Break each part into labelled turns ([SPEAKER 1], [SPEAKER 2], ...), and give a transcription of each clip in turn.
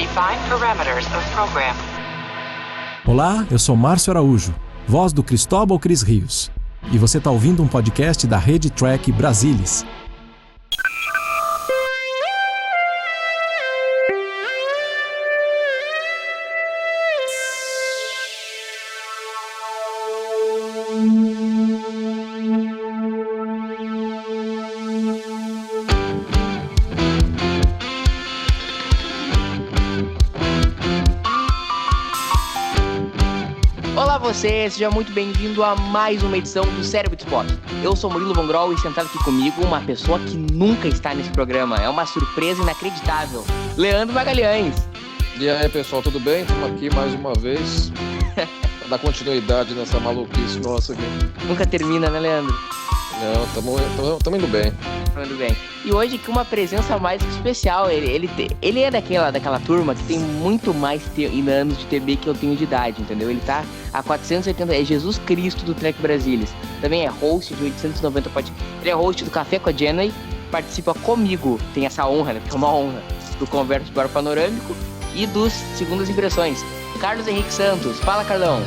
[SPEAKER 1] Define parameters of program.
[SPEAKER 2] Olá, eu sou Márcio Araújo, voz do Cristóbal Cris Rios. E você está ouvindo um podcast da Rede Track Brasilis.
[SPEAKER 3] Você, seja muito bem-vindo a mais uma edição do Cérebro de Spock. Eu sou Murilo Von Grol e sentado aqui comigo uma pessoa que nunca está nesse programa. É uma surpresa inacreditável. Leandro Magalhães.
[SPEAKER 4] E aí, pessoal, tudo bem? Estamos aqui mais uma vez para dar continuidade nessa maluquice nossa aqui.
[SPEAKER 3] Nunca termina, né, Leandro?
[SPEAKER 4] Não, estamos indo bem.
[SPEAKER 3] Muito bem. E hoje com uma presença mais que especial. Ele é daquela turma que tem muito mais anos de TB que eu tenho de idade, entendeu? Ele tá há 480, é Jesus Cristo do Trek Brasilis. Também é host de 890 podcast. Ele é host do Café com a Jenny, participa comigo, tem essa honra, né? Porque é uma honra, do Converso Bar Panorâmico e dos Segundas Impressões. Carlos Henrique Santos. Fala, Carlão.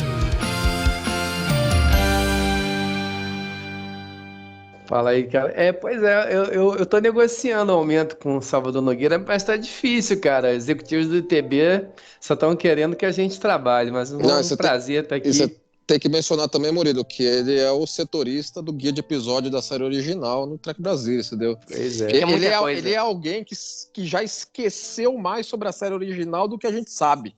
[SPEAKER 5] Fala aí, cara. Pois é, eu tô negociando aumento com o Salvador Nogueira, mas tá difícil, cara. Executivos do ITB só estão querendo que a gente trabalhe, mas é um prazer estar aqui.
[SPEAKER 4] E você tem que mencionar também, Murilo, que ele é o setorista do guia de episódio da série original no Trek Brasil, entendeu?
[SPEAKER 5] Pois é.
[SPEAKER 4] Ele é alguém que já esqueceu mais sobre a série original do que a gente sabe.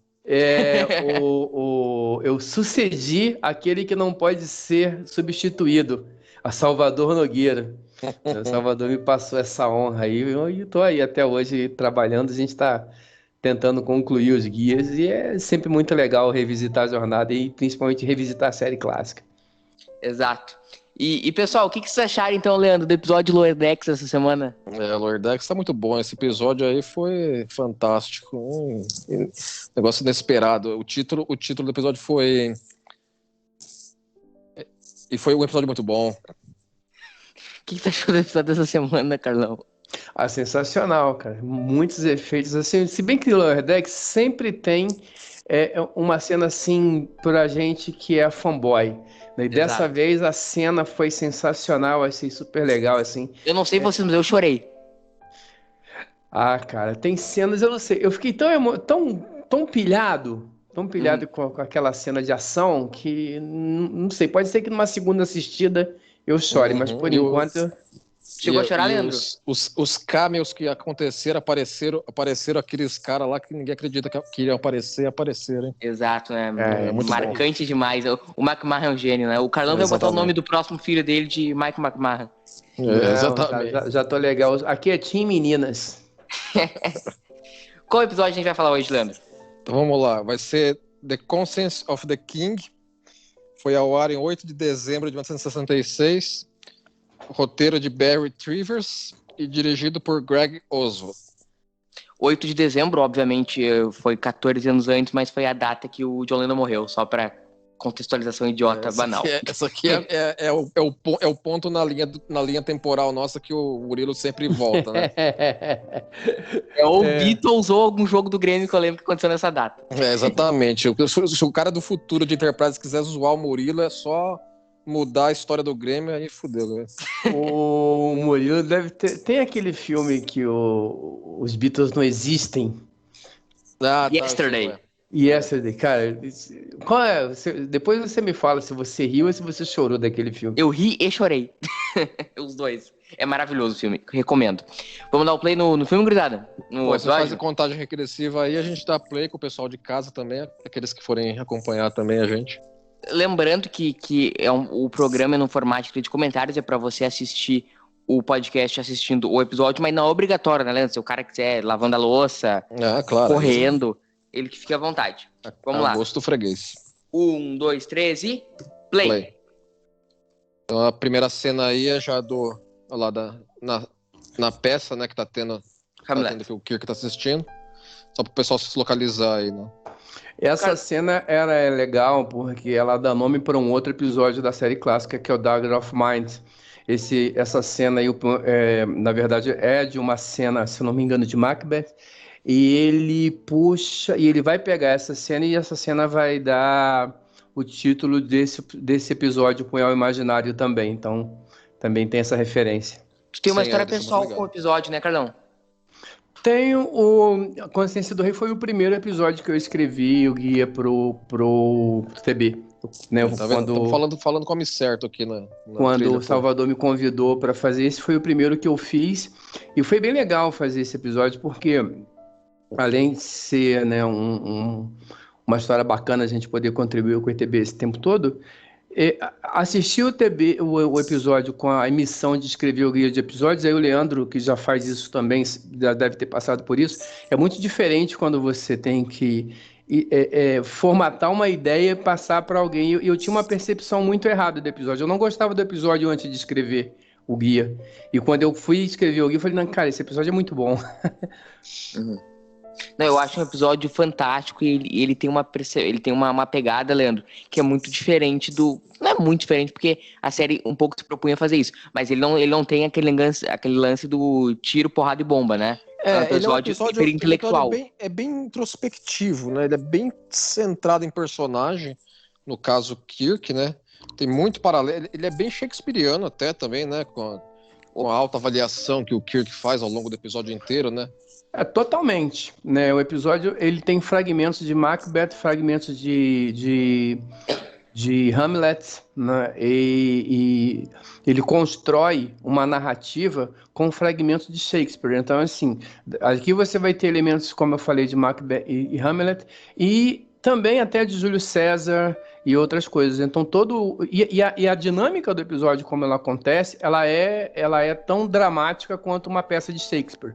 [SPEAKER 5] Eu sucedi aquele que não pode ser substituído. A Salvador Nogueira. O Salvador me passou essa honra aí. Eu estou aí até hoje trabalhando. A gente está tentando concluir os guias e é sempre muito legal revisitar a jornada e principalmente revisitar a série clássica.
[SPEAKER 3] Exato. E pessoal, o que vocês acharam então, Leandro, do episódio de Lower Decks essa semana?
[SPEAKER 4] Lower Decks tá muito bom. Esse episódio aí foi fantástico. Um negócio inesperado. O título do episódio foi... E foi um episódio muito bom.
[SPEAKER 3] O que você achou do episódio dessa semana, Carlão?
[SPEAKER 5] Sensacional, cara. Muitos efeitos, assim, se bem que o Lower Decks sempre tem uma cena assim pra gente que é fanboy. E dessa vez a cena foi sensacional, achei super legal, assim.
[SPEAKER 3] Eu não sei vocês, mas eu chorei.
[SPEAKER 5] Cara, tem cenas, eu não sei, eu fiquei tão pilhado com aquela cena de ação que, não sei, pode ser que numa segunda assistida eu chore, mas por enquanto...
[SPEAKER 3] Chegou a chorar, Leandro?
[SPEAKER 4] Os cameos que aconteceram, apareceram aqueles caras lá que ninguém acredita que iriam apareceram.
[SPEAKER 3] Exato, né?
[SPEAKER 4] É muito
[SPEAKER 3] marcante
[SPEAKER 4] bom.
[SPEAKER 3] Demais. O McMahon é um gênio, né? O Carlão vai botar o nome do próximo filho dele de Mike McMahon.
[SPEAKER 5] Exatamente. Já tô legal. Aqui é Team Meninas.
[SPEAKER 3] Qual episódio a gente vai falar hoje, Leandro?
[SPEAKER 4] Então vamos lá, vai ser The Conscience of the King, foi ao ar em 8 de dezembro de 1966, roteiro de Barry Trivers e dirigido por Greg Oswald.
[SPEAKER 3] 8 de dezembro, obviamente, foi 14 anos antes, mas foi a data que o John Lennon morreu, só para contextualização idiota, banal.
[SPEAKER 4] Essa aqui é o ponto na linha temporal nossa que o Murilo sempre volta, né?
[SPEAKER 3] Beatles ou algum jogo do Grêmio que eu lembro que aconteceu nessa data.
[SPEAKER 4] Exatamente. Se o cara do futuro de Enterprise quiser zoar o Murilo, é só mudar a história do Grêmio, aí fudeu, né?
[SPEAKER 5] O Murilo deve ter... Tem aquele filme que os Beatles não existem.
[SPEAKER 3] Yesterday.
[SPEAKER 5] Yesterday, cara, qual é? Depois você me fala se você riu ou se você chorou daquele filme.
[SPEAKER 3] Eu ri e chorei. Os dois. É maravilhoso o filme, recomendo. Vamos dar o play no filme, gurizada?
[SPEAKER 4] Você faz a contagem regressiva aí, a gente dá play com o pessoal de casa também, aqueles que forem acompanhar também a gente.
[SPEAKER 3] Lembrando que o programa é no formato de comentários, é pra você assistir o podcast assistindo o episódio, mas não é obrigatório, né, Leandro? Se o cara quiser lavando a louça,
[SPEAKER 4] claro,
[SPEAKER 3] correndo... Ele que fica à vontade. Vamos lá.
[SPEAKER 4] Gosto do freguês.
[SPEAKER 3] 1, 2, 3 e... Play.
[SPEAKER 4] Então a primeira cena aí é já na peça, né, que tá tendo que o Kirk tá assistindo. Só pro pessoal se localizar aí, né?
[SPEAKER 5] Essa cena é legal porque ela dá nome para um outro episódio da série clássica, que é o Dagger of Mind. Essa cena aí, na verdade, é de uma cena, se não me engano, de Macbeth. e ele puxa, e ele vai pegar essa cena, e essa cena vai dar o título desse episódio com o El Imaginário também. Então, também tem essa referência.
[SPEAKER 3] Tu tem uma
[SPEAKER 4] Sim,
[SPEAKER 3] história
[SPEAKER 4] deixa eu
[SPEAKER 3] pessoal
[SPEAKER 4] ligar.
[SPEAKER 3] com o episódio, né, Carlão?
[SPEAKER 5] Tenho a Consciência do Rei, foi o primeiro episódio que eu escrevi o guia pro TB, né?
[SPEAKER 4] Tá vendo? Estamos falando com o homem certo aqui na
[SPEAKER 5] Quando
[SPEAKER 4] trilha,
[SPEAKER 5] o Salvador me convidou para fazer, esse foi o primeiro que eu fiz, e foi bem legal fazer esse episódio, porque além de ser, né, uma história bacana, a gente poder contribuir com o ETB esse tempo todo, assistir o episódio com a missão de escrever o guia de episódios, aí o Leandro, que já faz isso também, já deve ter passado por isso, é muito diferente quando você tem que formatar uma ideia e passar para alguém. Eu tinha uma percepção muito errada do episódio. Eu não gostava do episódio antes de escrever o guia. E quando eu fui escrever o guia, eu falei, não, cara, esse episódio é muito bom.
[SPEAKER 3] Não, eu acho um episódio fantástico e ele tem uma pegada, Leandro, que é muito diferente do... Não é muito diferente, porque a série um pouco se propunha a fazer isso, mas ele não tem aquele lance do tiro, porrada e bomba, né? É um episódio super intelectual.
[SPEAKER 4] É bem introspectivo, né? Ele é bem centrado em personagem, no caso Kirk, né? Tem muito paralelo, ele é bem shakespeariano até também, né? Com a alta avaliação que o Kirk faz ao longo do episódio inteiro, né?
[SPEAKER 5] Totalmente, né? O episódio, ele tem fragmentos de Macbeth, fragmentos de Hamlet, né? E ele constrói uma narrativa com fragmentos de Shakespeare. Então, assim, aqui você vai ter elementos, como eu falei, de Macbeth e Hamlet, e também até de Júlio César e outras coisas. Então, a dinâmica do episódio, como ela acontece, ela é tão dramática quanto uma peça de Shakespeare.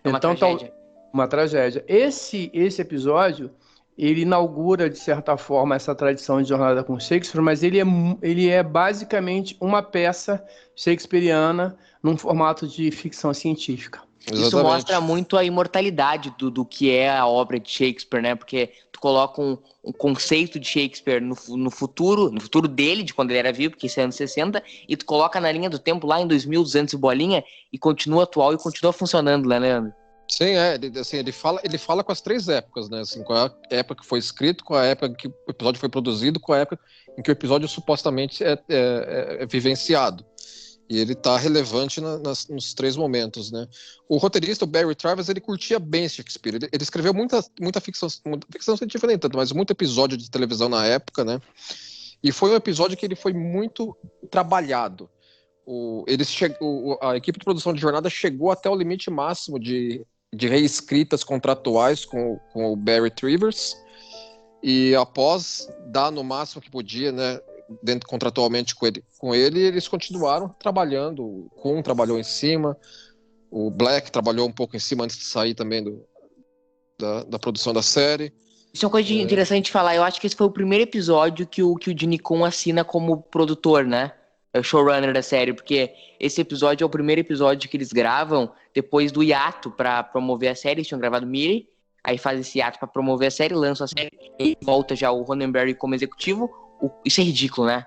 [SPEAKER 3] Uma tragédia.
[SPEAKER 5] Uma tragédia. Esse episódio, ele inaugura, de certa forma, essa tradição de jornada com Shakespeare, mas ele é basicamente uma peça shakespeariana num formato de ficção científica.
[SPEAKER 4] Exatamente.
[SPEAKER 3] Isso mostra muito a imortalidade do que é a obra de Shakespeare, né? Porque tu coloca um conceito de Shakespeare no futuro dele, de quando ele era vivo, porque isso é anos 60, e tu coloca na linha do tempo lá em 2200 e bolinha, e continua atual e continua funcionando, né, Leandro?
[SPEAKER 4] Sim, ele fala com as três épocas, né? Assim, com a época que foi escrito, com a época que o episódio foi produzido, com a época em que o episódio supostamente é vivenciado. E ele tá relevante nos três momentos, né? O roteirista, o Barry Travers, ele curtia bem Shakespeare. Ele escreveu muita ficção científica nem tanto, mas muito episódio de televisão na época, né? E foi um episódio que ele foi muito trabalhado. A equipe de produção de jornada chegou até o limite máximo de reescritas contratuais com o Barry Travers, e após dar no máximo que podia, né, contratualmente com ele, eles continuaram trabalhando. O Kuhn trabalhou em cima, o Black trabalhou um pouco em cima antes de sair também da produção da série.
[SPEAKER 3] Isso é uma coisa interessante de falar. Eu acho que esse foi o primeiro episódio que o Gene Coon assina como produtor, né? É o showrunner da série, porque esse episódio é o primeiro episódio que eles gravam depois do hiato pra promover a série. Eles tinham gravado Miri, aí faz esse hiato pra promover a série, lança a série e volta já o Roddenberry como executivo. Isso é ridículo, né?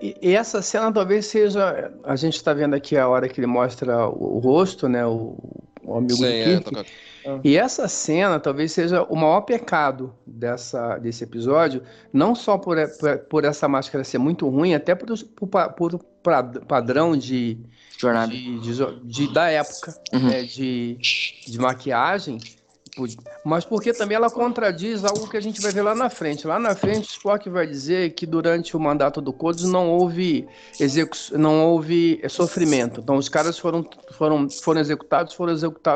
[SPEAKER 5] E essa cena talvez seja... A gente tá vendo aqui a hora que ele mostra o rosto, né? O amigo do Kirk. E essa cena talvez seja o maior pecado desse episódio, não só por essa máscara ser muito ruim, até por padrão de
[SPEAKER 3] jornada
[SPEAKER 5] da época, né, de maquiagem, mas porque também ela contradiz algo que a gente vai ver lá na frente. Lá na frente, Spock vai dizer que durante o mandato do Codes não houve sofrimento. Então os caras foram executados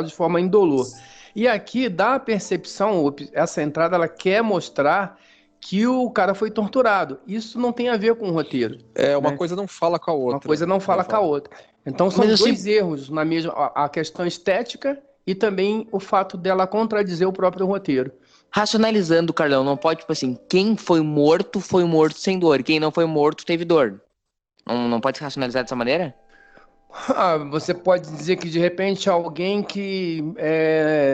[SPEAKER 5] de forma indolor. E aqui dá a percepção, essa entrada ela quer mostrar que o cara foi torturado. Isso não tem a ver com o roteiro.
[SPEAKER 4] Uma coisa não fala com a outra.
[SPEAKER 5] Uma coisa não fala com a outra. Então são dois erros na mesma, a questão estética e também o fato dela contradizer o próprio roteiro.
[SPEAKER 3] Racionalizando, Carlão, não pode, tipo assim, quem foi morto sem dor, quem não foi morto teve dor. Não pode se racionalizar dessa maneira?
[SPEAKER 5] Você pode dizer que de repente alguém que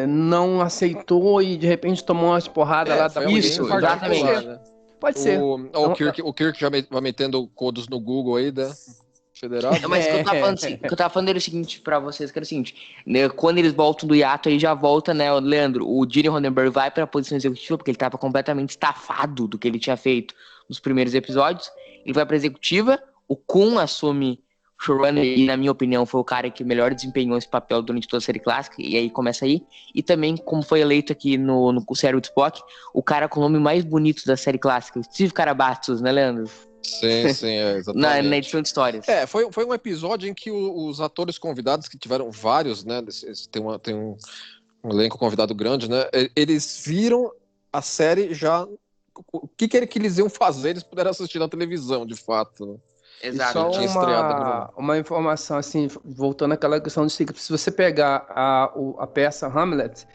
[SPEAKER 5] não aceitou e de repente tomou umas porradas lá da...
[SPEAKER 3] Isso, exatamente.
[SPEAKER 5] Pode ser.
[SPEAKER 4] O Kirk já vai metendo codos no Google aí, né? Federado?
[SPEAKER 3] Mas o que eu tava falando, o que eu tava falando era o seguinte pra vocês, que era o seguinte, né, quando eles voltam do hiato, aí já volta, né, o Leandro, o Gene Roddenberry vai pra posição executiva, porque ele tava completamente estafado do que ele tinha feito nos primeiros episódios, ele vai pra executiva, o Kun assume o showrunner, e na minha opinião foi o cara que melhor desempenhou esse papel durante toda a série clássica, e aí começa aí, e também, como foi eleito aqui no Série do Spock, o cara com o nome mais bonito da série clássica, o Steve Karabatos, né, Leandro?
[SPEAKER 4] Sim, exatamente.
[SPEAKER 3] Na edição de histórias.
[SPEAKER 4] Foi um episódio em que os atores convidados, que tiveram vários, né? Tem um elenco convidado grande, né? Eles viram a série já. O que eles iam fazer, eles puderam assistir na televisão, de fato. Né?
[SPEAKER 3] Exato.
[SPEAKER 5] E só uma informação, assim, voltando àquela questão de se você pegar a peça Hamlet,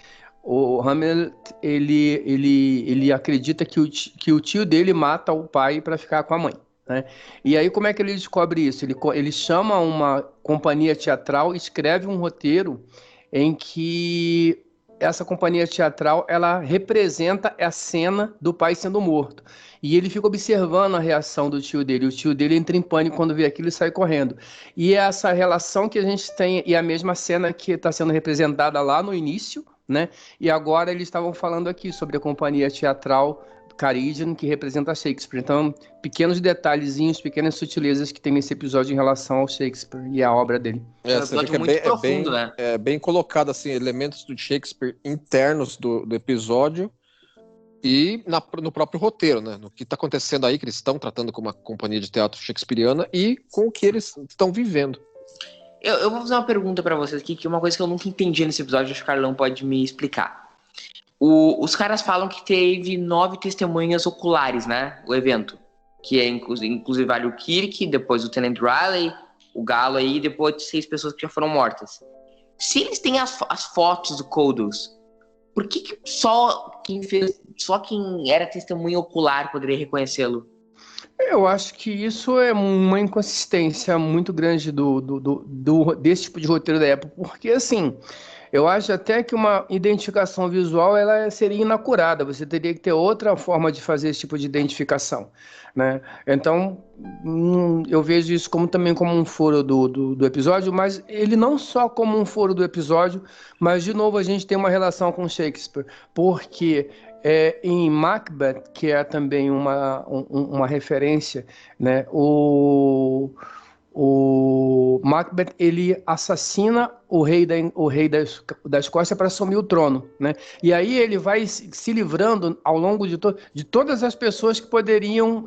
[SPEAKER 5] o Hamlet, ele acredita que o tio dele mata o pai para ficar com a mãe, né? E aí como é que ele descobre isso? Ele chama uma companhia teatral, escreve um roteiro em que essa companhia teatral, ela representa a cena do pai sendo morto. E ele fica observando a reação do tio dele. O tio dele entra em pânico quando vê aquilo e sai correndo. E essa relação que a gente tem, e a mesma cena que está sendo representada lá no início, né? E agora eles estavam falando aqui sobre a companhia teatral Caridgeon, que representa Shakespeare. Então, pequenos detalhezinhos, pequenas sutilezas que tem nesse episódio em relação ao Shakespeare e à obra dele.
[SPEAKER 3] Você vê que muito profundo, né?
[SPEAKER 4] É bem colocado, assim, elementos do Shakespeare internos do episódio e no próprio roteiro, né? No que está acontecendo aí, que eles estão tratando com uma companhia de teatro shakespeariana e com o que eles estão vivendo.
[SPEAKER 3] Eu vou fazer uma pergunta pra vocês aqui, que é uma coisa que eu nunca entendi nesse episódio, acho que o Carlão pode me explicar. Os caras falam que teve 9 testemunhas oculares, né? O evento. Que é, inclusive vale o Kirk, depois o Tenant Riley, o Galo aí, e depois 6 pessoas que já foram mortas. Se eles têm as fotos do Kodos, por que só quem era testemunha ocular poderia reconhecê-lo?
[SPEAKER 5] Eu acho que isso é uma inconsistência muito grande desse tipo de roteiro da época, porque assim, eu acho até que uma identificação visual ela seria inacurada, você teria que ter outra forma de fazer esse tipo de identificação, né? Então, eu vejo isso também como um furo do episódio, mas ele não só como um furo do episódio, mas de novo a gente tem uma relação com Shakespeare, porque em Macbeth, que é também uma referência, né? O Macbeth, ele assassina o rei da Escócia para assumir o trono, né? E aí ele vai se livrando ao longo de todas as pessoas que poderiam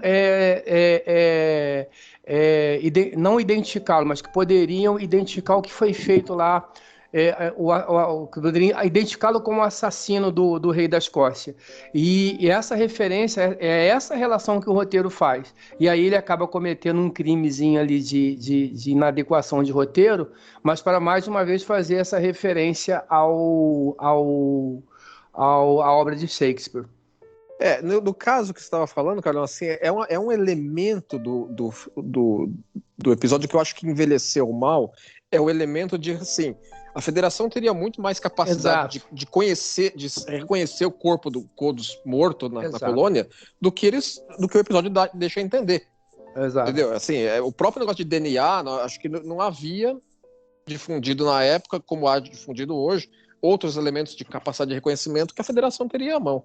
[SPEAKER 5] não identificá-lo, mas que poderiam identificar o que foi feito lá, poderiam identificá-lo como assassino do rei da Escócia. E essa referência é essa relação que o roteiro faz. E aí ele acaba cometendo um crimezinho ali de inadequação de roteiro, mas para mais uma vez fazer essa referência à obra de Shakespeare.
[SPEAKER 4] No caso que você estava falando, Carlão, assim, é um elemento do episódio que eu acho que envelheceu mal, é o elemento de, assim, a Federação teria muito mais capacidade de reconhecer o corpo do Kodos morto na colônia do que o episódio deixa entender.
[SPEAKER 5] Exato.
[SPEAKER 4] Entendeu? Assim, o próprio negócio de DNA, acho que não havia difundido na época, como há difundido hoje, outros elementos de capacidade de reconhecimento que a Federação teria à mão.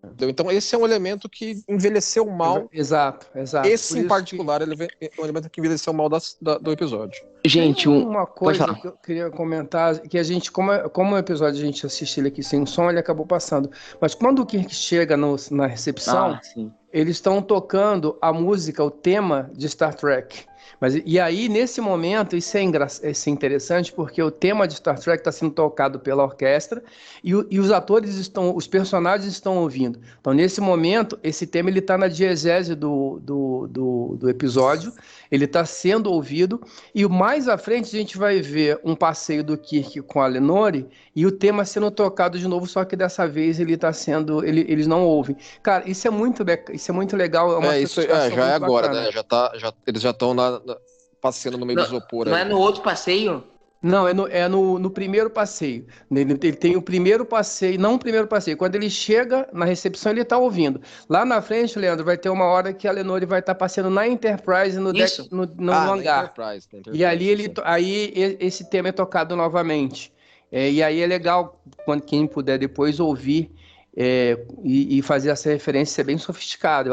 [SPEAKER 4] Entendeu? Então esse é um elemento que envelheceu mal.
[SPEAKER 5] Exato.
[SPEAKER 4] Esse em particular é um elemento que envelheceu mal do episódio.
[SPEAKER 5] Gente, uma coisa que eu queria comentar, que a gente, como o episódio a gente assistiu ele aqui sem som, ele acabou passando. Mas quando o Kirk chega na recepção, eles estão tocando a música, o tema de Star Trek. E aí, nesse momento, isso é interessante, porque o tema de Star Trek está sendo tocado pela orquestra e os personagens estão ouvindo. Então, nesse momento, esse tema está na diegese do episódio, ele está sendo ouvido, e mais à frente a gente vai ver um passeio do Kirk com a Lenore e o tema sendo tocado de novo, só que dessa vez eles não ouvem. Cara, isso é muito legal.
[SPEAKER 4] Isso já é agora, bacana, né? Eles já estão passeando no meio do isopor.
[SPEAKER 3] Não é no outro passeio?
[SPEAKER 5] Não, no primeiro passeio. Ele tem o primeiro passeio, não o primeiro passeio. Quando ele chega na recepção, ele tá ouvindo. Lá na frente, Leandro, vai ter uma hora que a Lenore vai estar passeando na Enterprise, no
[SPEAKER 3] Isso.
[SPEAKER 5] no
[SPEAKER 4] Na
[SPEAKER 5] hangar.
[SPEAKER 4] Enterprise, na Enterprise,
[SPEAKER 5] E ali
[SPEAKER 4] sim.
[SPEAKER 5] esse tema é tocado novamente. E aí é legal quando quem puder depois ouvir e fazer essa referência ser bem sofisticado.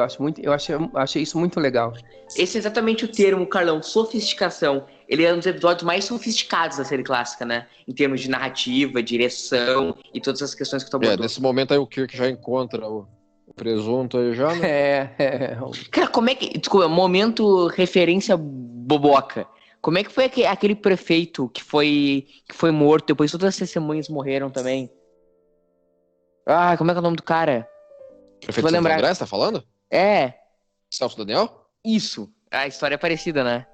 [SPEAKER 5] Achei isso muito legal.
[SPEAKER 3] Esse é exatamente o termo, Carlão, sofisticação. Ele é um dos episódios mais sofisticados da série clássica, né? Em termos de narrativa, direção e todas as questões que tu abordou.
[SPEAKER 4] Nesse momento aí o Kirk já encontra o presunto aí já, né?
[SPEAKER 3] Cara, como é que... Desculpa, momento referência boboca. Como é que foi aquele prefeito que foi morto, depois todas as testemunhas morreram também? Ah, como é que é o nome do cara?
[SPEAKER 4] Prefeito
[SPEAKER 3] Vou
[SPEAKER 4] Santo
[SPEAKER 3] lembrar.
[SPEAKER 4] André, você tá falando?
[SPEAKER 3] É,
[SPEAKER 4] Celso Daniel?
[SPEAKER 3] isso. A história é parecida, né?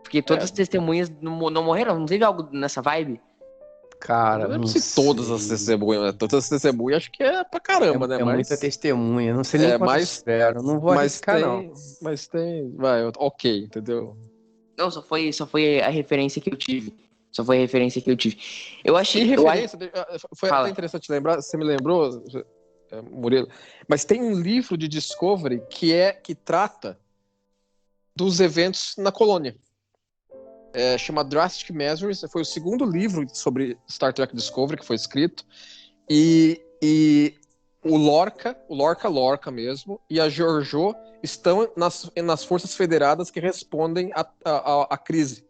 [SPEAKER 3] Porque todas as testemunhas não morreram? Não teve algo nessa vibe?
[SPEAKER 5] Cara,
[SPEAKER 4] Eu não
[SPEAKER 5] não
[SPEAKER 4] sei se todas as
[SPEAKER 5] sei.
[SPEAKER 4] testemunhas, né? Todas as testemunhas acho que é pra caramba, né?
[SPEAKER 5] É
[SPEAKER 4] Mas,
[SPEAKER 5] muita testemunha, não sei nem quanto
[SPEAKER 4] mas,
[SPEAKER 5] espero, não vou
[SPEAKER 4] mas
[SPEAKER 5] arriscar
[SPEAKER 4] tem,
[SPEAKER 5] não.
[SPEAKER 4] mas tem, vai, ok, entendeu?
[SPEAKER 3] Não, só foi a referência que eu tive. Só foi a referência que eu tive. Eu achei...
[SPEAKER 4] E
[SPEAKER 3] eu acho-
[SPEAKER 4] referência, foi
[SPEAKER 3] Fala.
[SPEAKER 4] até interessante lembrar, você me lembrou, Murilo, mas tem um livro de Discovery que trata dos eventos na colônia. Chama Drastic Measures, foi o segundo livro sobre Star Trek Discovery que foi escrito, e o Lorca mesmo, e a Georgiou estão nas forças federadas que respondem à crise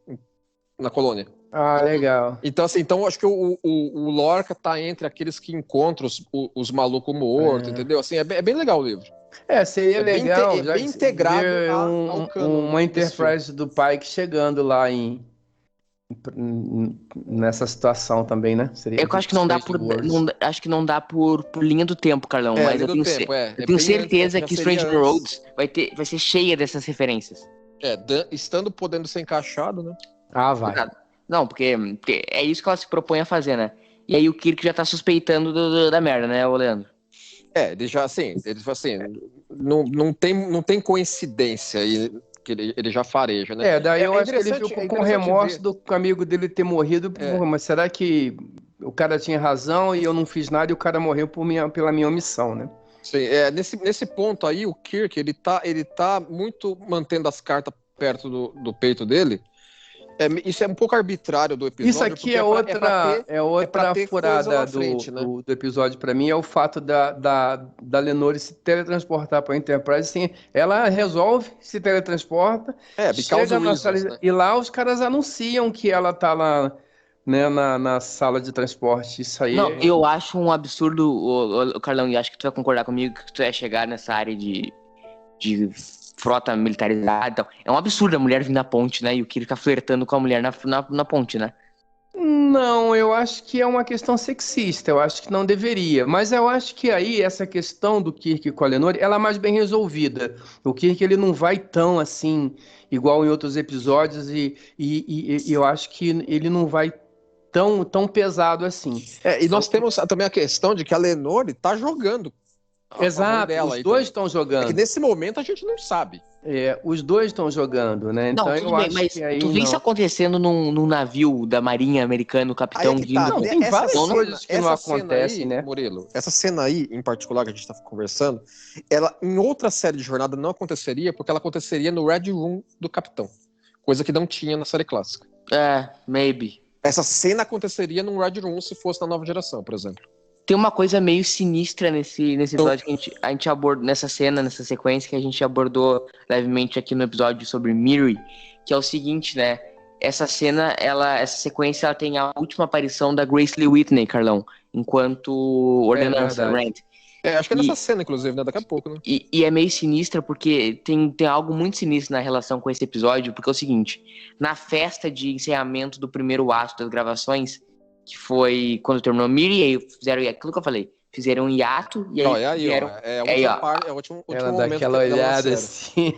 [SPEAKER 4] na colônia.
[SPEAKER 5] Ah, legal.
[SPEAKER 4] Então, assim, acho que o Lorca tá entre aqueles que encontram os malucos mortos, entendeu? Assim, é bem legal o livro.
[SPEAKER 5] Seria
[SPEAKER 4] É bem
[SPEAKER 5] legal,
[SPEAKER 4] bem integrado
[SPEAKER 5] ver
[SPEAKER 4] ao cânone
[SPEAKER 5] uma
[SPEAKER 4] desse
[SPEAKER 5] Enterprise do Pike chegando lá nessa situação também, né? Seria
[SPEAKER 3] Eu acho que não dá
[SPEAKER 5] Strange
[SPEAKER 3] por,
[SPEAKER 5] Worlds.
[SPEAKER 3] acho que não dá por linha do tempo, Carlão. Mas
[SPEAKER 4] linha
[SPEAKER 3] eu
[SPEAKER 4] do
[SPEAKER 3] tenho,
[SPEAKER 4] tempo,
[SPEAKER 3] eu tenho certeza que
[SPEAKER 4] seria
[SPEAKER 3] Stranger
[SPEAKER 4] antes.
[SPEAKER 3] Roads vai ser cheia dessas referências.
[SPEAKER 4] Estando podendo ser encaixado, né?
[SPEAKER 5] Ah, vai.
[SPEAKER 3] Não, porque é isso que ela se propõe a fazer, né? E aí o Kirk já tá suspeitando da merda, né, ô Leandro?
[SPEAKER 4] Ele já, assim, não tem coincidência aí que ele já fareja, né?
[SPEAKER 5] Daí eu acho que ele
[SPEAKER 4] interessante-
[SPEAKER 5] ficou
[SPEAKER 4] é
[SPEAKER 5] com
[SPEAKER 4] interessante
[SPEAKER 5] remorso
[SPEAKER 4] ver.
[SPEAKER 5] do amigo dele ter morrido. Pô, mas será que o cara tinha razão e eu não fiz nada e o cara morreu pela minha omissão, né?
[SPEAKER 4] Sim, nesse ponto aí, o Kirk, ele tá muito mantendo as cartas perto do peito dele. Isso é um pouco arbitrário do episódio.
[SPEAKER 5] Isso aqui
[SPEAKER 4] porque
[SPEAKER 5] é outra
[SPEAKER 4] ter
[SPEAKER 5] furada
[SPEAKER 4] coisa na frente, né?
[SPEAKER 5] do episódio pra mim, é o fato da Lenore se teletransportar pra Enterprise. Assim, ela resolve, se teletransporta,
[SPEAKER 4] because
[SPEAKER 5] chega na
[SPEAKER 4] reasons,
[SPEAKER 5] sala,
[SPEAKER 4] né?
[SPEAKER 5] e lá os caras anunciam que ela tá lá, né, na sala de transporte. Isso aí
[SPEAKER 3] Não, eu acho um absurdo, ô, Carlão, e acho que tu vai concordar comigo que tu vai chegar nessa área de frota militarizada e tal. É um absurdo a mulher vir na ponte, né? E o Kirk ficar flertando com a mulher na ponte, né?
[SPEAKER 5] Não, eu acho que é uma questão sexista, eu acho que não deveria, mas eu acho que aí essa questão do Kirk com a Lenore, ela é mais bem resolvida. O Kirk, ele não vai tão assim, igual em outros episódios, e eu acho que ele não vai tão pesado assim.
[SPEAKER 4] E nós temos também a questão de que a Lenore tá jogando.
[SPEAKER 5] Exato, os dois estão jogando.
[SPEAKER 4] É que nesse momento a gente não sabe.
[SPEAKER 5] Os dois estão jogando, né? Então
[SPEAKER 3] Não,
[SPEAKER 5] eu
[SPEAKER 3] tudo bem,
[SPEAKER 5] acho
[SPEAKER 3] mas
[SPEAKER 5] que aí
[SPEAKER 3] tu vê isso acontecendo num navio da Marinha Americana, o capitão
[SPEAKER 4] Aí é que
[SPEAKER 3] vindo...
[SPEAKER 4] tá.
[SPEAKER 5] Não, tem várias
[SPEAKER 4] Essa
[SPEAKER 5] coisas que não
[SPEAKER 4] essa cena
[SPEAKER 5] acontecem,
[SPEAKER 4] aí,
[SPEAKER 5] né?
[SPEAKER 4] Murilo, essa cena aí, em particular, que a gente tá conversando, ela em outra série de jornada não aconteceria, porque ela aconteceria no Red Room do capitão. Coisa que não tinha na série clássica.
[SPEAKER 3] Maybe.
[SPEAKER 4] Essa cena aconteceria num Red Room se fosse na nova geração, por exemplo.
[SPEAKER 3] Tem uma coisa meio sinistra nesse episódio que a gente abordou, nessa cena, nessa sequência que a gente abordou levemente aqui no episódio sobre Miri, que é o seguinte, né? Essa sequência, ela tem a última aparição da Grace Lee Whitney, Carlão, enquanto ordenança, Rand.
[SPEAKER 4] Acho que é nessa cena, inclusive, né? Daqui a pouco, né?
[SPEAKER 3] E é meio sinistra porque tem algo muito sinistro na relação com esse episódio, porque é o seguinte, na festa de encerramento do primeiro ato das gravações, que foi quando terminou Miri, aí fizeram aquilo que eu falei, fizeram um hiato, e aí fizeram...
[SPEAKER 4] É o último
[SPEAKER 5] Ela
[SPEAKER 4] momento
[SPEAKER 5] dá aquela olhada assim.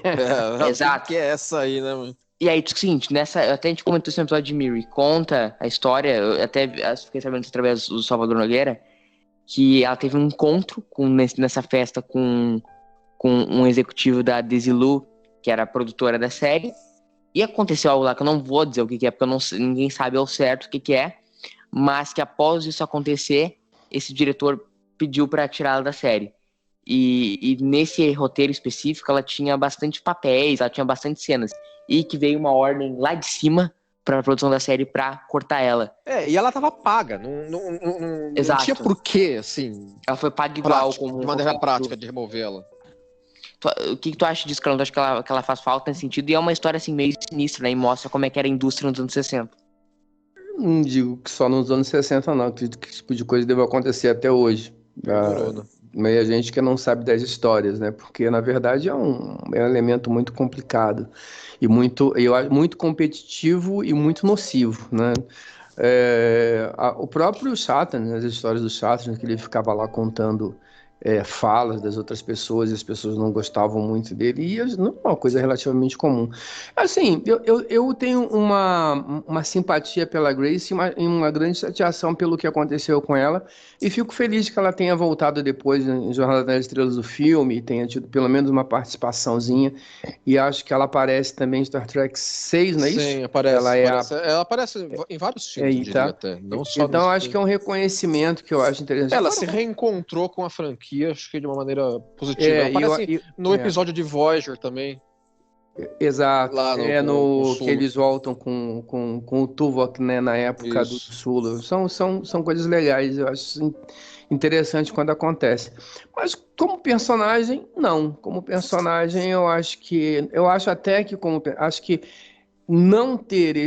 [SPEAKER 3] Exato.
[SPEAKER 4] Que é essa aí, né, mano?
[SPEAKER 3] E aí, tipo, seguinte, até a gente comentou esse episódio de Miri, conta a história, eu até fiquei sabendo através do Salvador Nogueira, que ela teve um encontro nessa festa com um executivo da Desilu, que era a produtora da série, E aconteceu algo lá que eu não vou dizer o que é, porque eu não, ninguém sabe ao certo o que é, mas que após isso acontecer, esse diretor pediu pra tirá-la da série. E nesse roteiro específico, ela tinha bastante papéis, ela tinha bastante cenas. E que veio uma ordem lá de cima pra produção da série pra cortar ela.
[SPEAKER 4] E ela tava paga, não
[SPEAKER 3] Exato.
[SPEAKER 4] tinha porquê, assim,
[SPEAKER 3] Ela foi paga igual, como
[SPEAKER 4] de maneira prática de removê-la.
[SPEAKER 3] O que tu acha disso, Carlão? Tu acha que ela faz falta nesse sentido? E é uma história assim meio sinistra, né? E mostra como é que era a indústria nos anos 60.
[SPEAKER 5] Não digo que só nos anos 60, não. Acredito que esse tipo de coisa deve acontecer até hoje. Meia gente que não sabe das histórias, né? Porque, na verdade, é um elemento muito complicado e muito competitivo e muito nocivo, né? O próprio Chatham, as histórias do Chatham, que ele ficava lá contando falas das outras pessoas e as pessoas não gostavam muito dele, e não é uma coisa relativamente comum. Assim, eu tenho uma simpatia pela Grace e uma grande chateação pelo que aconteceu com ela, e fico feliz que ela tenha voltado depois em Jornada das Estrelas do filme, e tenha tido pelo menos uma participaçãozinha, e acho que ela aparece também em Star Trek 6, não é isso?
[SPEAKER 4] Sim, aparece. Ela aparece em vários filmes, eu diria,
[SPEAKER 5] tá?
[SPEAKER 4] até. Não só
[SPEAKER 5] então, acho que é um reconhecimento que eu acho interessante.
[SPEAKER 4] Ela se reencontrou com a franquia, acho que de uma maneira positiva. Ela aparece no episódio de Voyager também.
[SPEAKER 5] Exato.
[SPEAKER 4] Lá
[SPEAKER 5] no que eles voltam com o Tuvok, né, na época do Sulu. São coisas legais, eu acho interessante quando acontece. Mas como personagem, não. Como personagem, acho até que acho que não ter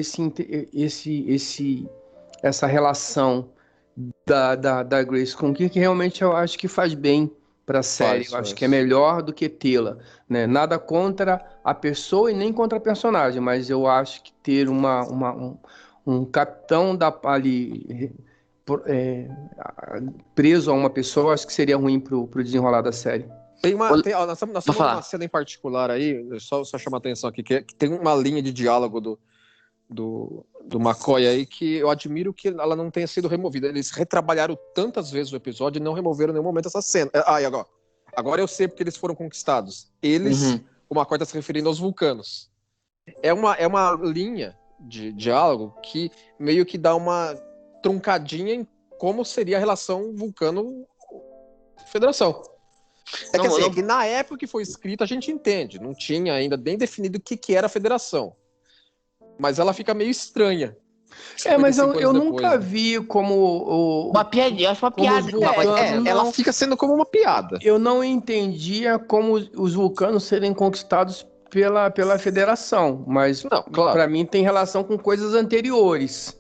[SPEAKER 5] essa relação da Grace com o Kirk, realmente eu acho que faz bem para a série. Eu acho que é melhor do que tê-la, né? Nada contra a pessoa e nem contra a personagem, mas eu acho que ter um capitão ali preso a uma pessoa, acho que seria ruim pro desenrolar da série.
[SPEAKER 4] Nós temos uma cena em particular aí, só chamar a atenção aqui, que tem uma linha de diálogo do McCoy aí, que eu admiro que ela não tenha sido removida. Eles retrabalharam tantas vezes o episódio e não removeram em nenhum momento essa cena. E agora eu sei porque eles foram conquistados. O McCoy está se referindo aos vulcanos. É uma linha de diálogo que meio que dá uma truncadinha em como seria a relação vulcano-federação. Quer dizer, que na época que foi escrito a gente entende, não tinha ainda bem definido o que era a federação. Mas ela fica meio estranha.
[SPEAKER 5] Mas eu nunca vi como
[SPEAKER 3] uma piada, eu acho uma piada.
[SPEAKER 4] Ela fica sendo como uma piada.
[SPEAKER 5] Eu não entendia como os vulcanos serem conquistados pela federação, mas para mim tem relação com coisas anteriores.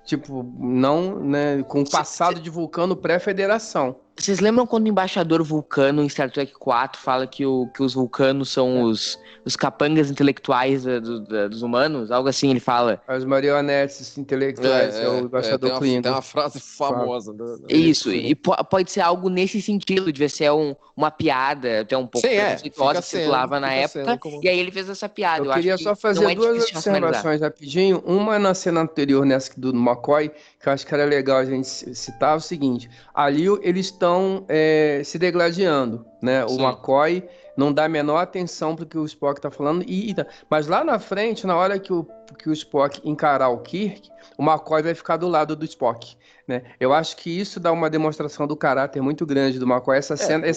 [SPEAKER 5] Tipo, não, né, com o passado de Vulcano pré-federação.
[SPEAKER 3] Vocês lembram quando o embaixador Vulcano em Star Trek 4 fala que os vulcanos são os capangas intelectuais dos humanos? Algo assim ele fala.
[SPEAKER 5] As marionetes intelectuais, o embaixador Clinton.
[SPEAKER 4] Tem uma frase famosa.
[SPEAKER 3] Isso, e pode ser algo nesse sentido, devia ser uma piada, até um pouco preconceituosa que circulava na época, e aí ele fez essa piada.
[SPEAKER 5] Eu queria só fazer duas observações rapidinho. Uma na cena anterior, nessa do McCoy, que eu acho que era legal a gente citar, o seguinte: ali eles estão se degladiando, né? Sim. O McCoy não dá a menor atenção para o que o Spock está falando, mas lá na frente, na hora que o Spock encarar o Kirk, o McCoy vai ficar do lado do Spock, né? Eu acho que isso dá uma demonstração do caráter muito grande do McCoy. Essa cena,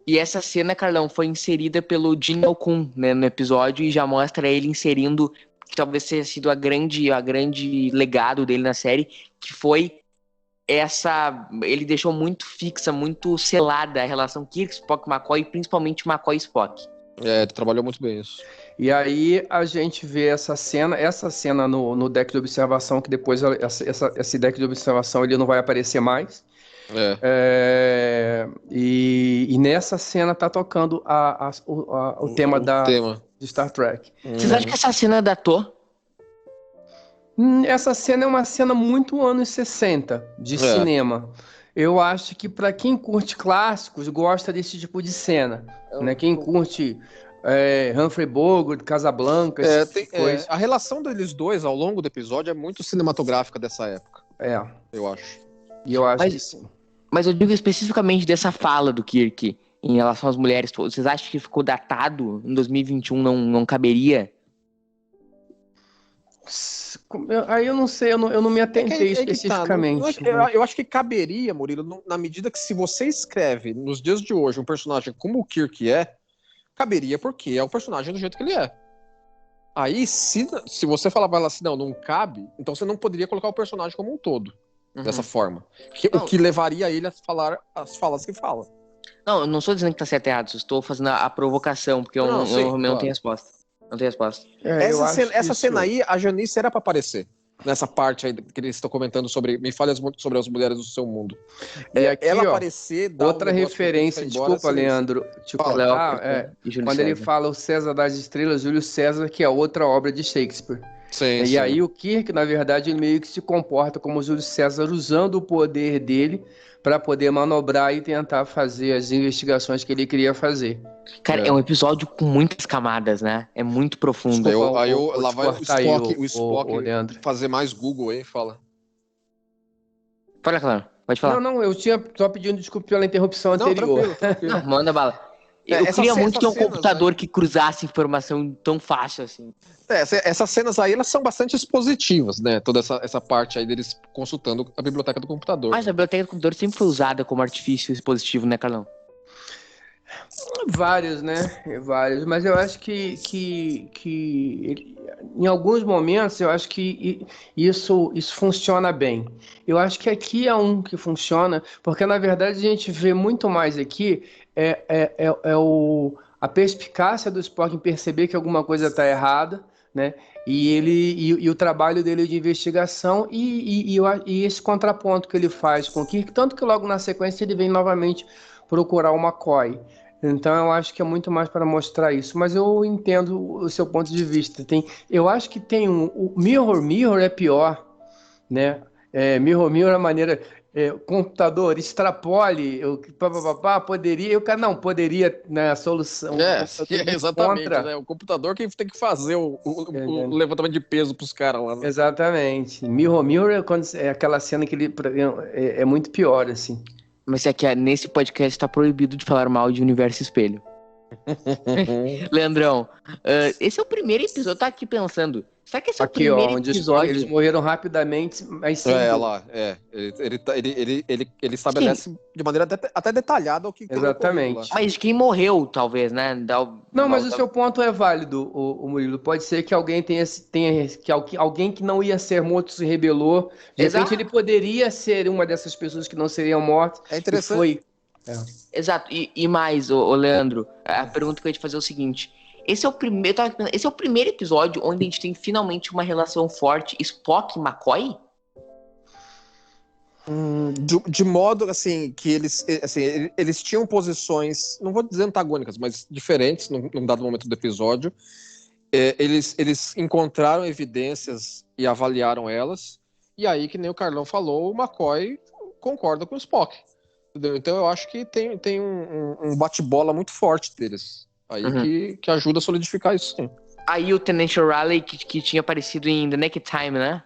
[SPEAKER 3] E essa cena, Carlão, foi inserida pelo Gene Okun, né, no episódio, e já mostra ele inserindo que talvez tenha sido a grande legado dele na série, que foi ele deixou muito fixa, muito selada a relação Kirk, Spock, McCoy, principalmente McCoy e Spock.
[SPEAKER 4] Ele trabalhou muito bem isso.
[SPEAKER 5] E aí a gente vê essa cena no deck de observação, que depois esse deck de observação ele não vai aparecer mais. E nessa cena tá tocando o tema de Star Trek.
[SPEAKER 3] Vocês acham que essa cena datou?
[SPEAKER 5] Essa cena é uma cena muito anos 60 de cinema. Eu acho que para quem curte clássicos, gosta desse tipo de cena, né? Quem curte Humphrey Bogart, Casablanca,
[SPEAKER 4] a relação deles dois ao longo do episódio é muito cinematográfica dessa época. Eu acho.
[SPEAKER 5] E eu acho que sim.
[SPEAKER 3] Mas eu digo especificamente dessa fala do Kirk em relação às mulheres. Vocês acham que ficou datado? Em 2021 não caberia?
[SPEAKER 5] Aí eu não sei, eu não me atentei
[SPEAKER 6] É que tá,
[SPEAKER 5] especificamente.
[SPEAKER 6] eu acho que caberia, Murilo, na medida que se você escreve nos dias de hoje um personagem como o Kirk caberia porque é o personagem do jeito que ele é. Aí, se você falar pra ela assim, não cabe, então você não poderia colocar o personagem como um todo, dessa forma. O que levaria ele a falar as falas que fala.
[SPEAKER 3] Não, eu não estou dizendo que tá certo ou errado, estou fazendo a provocação, porque eu não tenho resposta. Não tenho resposta.
[SPEAKER 6] Essa cena aí, a Janice era pra aparecer. Nessa parte aí que eles estão comentando sobre. Me fale sobre as mulheres do seu mundo.
[SPEAKER 5] Aqui,
[SPEAKER 6] ela aparecer.
[SPEAKER 5] Outra referência, desculpa, Leandro. Quando ele fala o César das Estrelas, Júlio César, que é outra obra de Shakespeare.
[SPEAKER 6] Sim.
[SPEAKER 5] Aí o Kirk, na verdade, ele meio que se comporta como o Júlio César, usando o poder dele para poder manobrar e tentar fazer as investigações que ele queria fazer.
[SPEAKER 3] Cara, é um episódio com muitas camadas, né? É muito profundo.
[SPEAKER 6] Lá vai o Spock
[SPEAKER 5] Leandro.
[SPEAKER 6] fazer mais Google aí, fala.
[SPEAKER 3] Fala, claro. Pode falar.
[SPEAKER 5] Não, eu tinha só pedindo desculpa pela interrupção anterior.
[SPEAKER 6] Tranquilo.
[SPEAKER 3] Não, manda bala. Eu queria muito ter um computador que cruzasse informação tão fácil assim.
[SPEAKER 6] Essas cenas aí, elas são bastante expositivas, né? Toda essa parte aí deles consultando a biblioteca do computador.
[SPEAKER 3] Mas a biblioteca do computador sempre foi usada como artifício expositivo, né, Carlão?
[SPEAKER 5] Vários, né? Vários. Mas eu acho que em alguns momentos eu acho que isso funciona bem. Eu acho que aqui é um que funciona, porque na verdade a gente vê muito mais aqui a perspicácia do Spock em perceber que alguma coisa está errada, né? E o trabalho dele de investigação e esse contraponto que ele faz com o Kirk, tanto que logo na sequência ele vem novamente procurar o McCoy. Então eu acho que é muito mais para mostrar isso, mas eu entendo o seu ponto de vista. Eu acho que tem o Mirror é pior, né? Mirror é a maneira... computador, extrapole, poderia, o cara não poderia, né, a solução.
[SPEAKER 6] Exatamente, né? O computador que tem que fazer o levantamento de peso pros caras lá. Né?
[SPEAKER 5] Exatamente. Mirror é aquela cena que ele é muito pior, assim.
[SPEAKER 3] Mas é que nesse podcast tá proibido de falar mal de Universo Espelho. Leandrão, esse é o primeiro episódio, eu tô aqui pensando. Será que esse é o primeiro episódio?
[SPEAKER 5] Eles morreram rapidamente, mas sim.
[SPEAKER 6] Ele estabelece de maneira até detalhada o que
[SPEAKER 5] exatamente.
[SPEAKER 3] Mas quem morreu, talvez, né?
[SPEAKER 5] Mas o seu ponto é válido, o Murilo. Pode ser que alguém tenha que alguém que não ia ser morto se rebelou. De repente ele poderia ser uma dessas pessoas que não seriam mortas.
[SPEAKER 6] É interessante.
[SPEAKER 3] Exato. E mais, ô Leandro, a pergunta que eu ia te fazer é o seguinte. Esse é o primeiro episódio onde a gente tem finalmente uma relação forte Spock e McCoy?
[SPEAKER 6] De modo, assim, que eles tinham posições, não vou dizer antagônicas, mas diferentes num dado momento do episódio. Eles encontraram evidências e avaliaram elas, e aí, que nem o Carlão falou, o McCoy concorda com o Spock. Entendeu? Então eu acho que tem um bate-bola muito forte deles. Aí que ajuda a solidificar isso, sim.
[SPEAKER 3] Aí o Tenente O'Reilly que tinha aparecido em The Naked Time, né?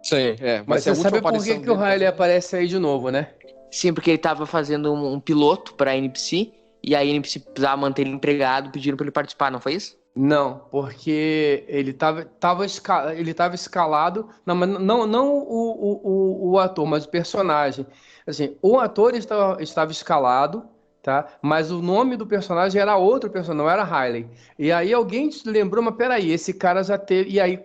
[SPEAKER 6] Sim,
[SPEAKER 5] Mas você sabe por que o Riley aparece aí de novo, né?
[SPEAKER 3] Sim, porque ele tava fazendo um piloto pra NBC, e aí a NBC precisava manter ele empregado, pediram pra ele participar, não foi isso?
[SPEAKER 5] Não, porque ele tava escalado, não o ator, mas o personagem. Assim, o ator estava escalado, tá? Mas o nome do personagem era outro personagem, não era Riley. E aí alguém lembrou, mas peraí, esse cara já teve, e aí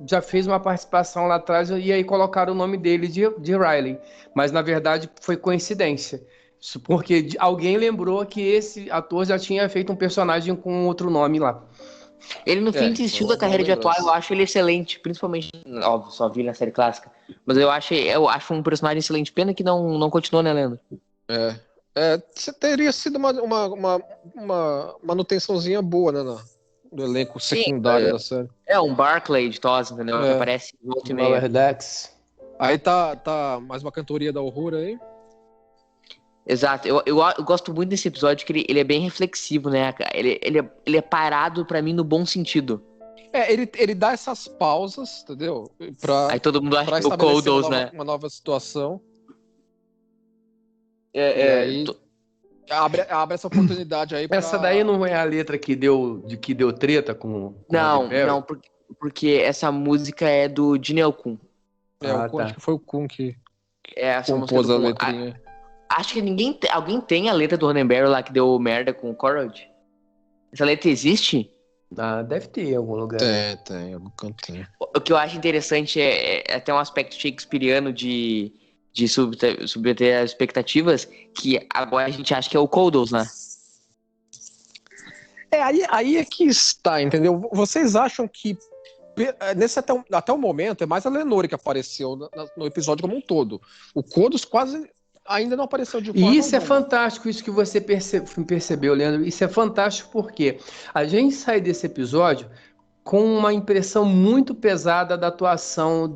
[SPEAKER 5] já fez uma participação lá atrás, e aí colocaram o nome dele de Riley. Mas na verdade foi coincidência. Porque alguém lembrou que esse ator já tinha feito um personagem com outro nome lá.
[SPEAKER 3] Ele no fim desistiu da carreira de atuar, eu acho ele excelente, principalmente, óbvio, só vi na série clássica, mas eu acho um personagem excelente, pena que não continuou, né, Leandro?
[SPEAKER 6] Teria sido uma manutençãozinha boa, né, no elenco secundário da série.
[SPEAKER 3] Um Barclay de Toz, entendeu? Que aparece volta e meia.
[SPEAKER 6] Aí tá mais uma cantoria da Uhura aí.
[SPEAKER 3] Exato, eu gosto muito desse episódio, que ele é bem reflexivo, né? Ele é parado pra mim no bom sentido.
[SPEAKER 6] Ele dá essas pausas, entendeu?
[SPEAKER 3] Aí todo mundo acha que o Kodos, né?
[SPEAKER 6] Uma nova situação. Abre essa oportunidade aí.
[SPEAKER 5] Essa daí não é a letra que deu treta com
[SPEAKER 3] não, porque essa música é do Daniel Kuhn.
[SPEAKER 4] Acho que foi o Kuhn que
[SPEAKER 3] Essa música
[SPEAKER 4] compôs
[SPEAKER 3] do
[SPEAKER 4] a
[SPEAKER 3] Kuhn.
[SPEAKER 4] letrinha.
[SPEAKER 3] Acho que alguém tem a letra do Roddenberry lá que deu merda com o Corrod. Essa letra existe?
[SPEAKER 5] Deve ter em algum lugar.
[SPEAKER 4] Tem, algum cantinho.
[SPEAKER 3] O que eu acho interessante é até um aspecto shakespeariano de submeter as expectativas, que agora a gente acha que é o Kodos, né?
[SPEAKER 6] Aí é que está, entendeu? Vocês acham que nesse até o momento é mais a Lenore que apareceu no episódio como um todo. O Kodos quase ainda não apareceu de forma
[SPEAKER 5] E isso é
[SPEAKER 6] alguma.
[SPEAKER 5] fantástico, isso que você percebeu, Leandro. Isso é fantástico porque a gente sai desse episódio com uma impressão muito pesada da atuação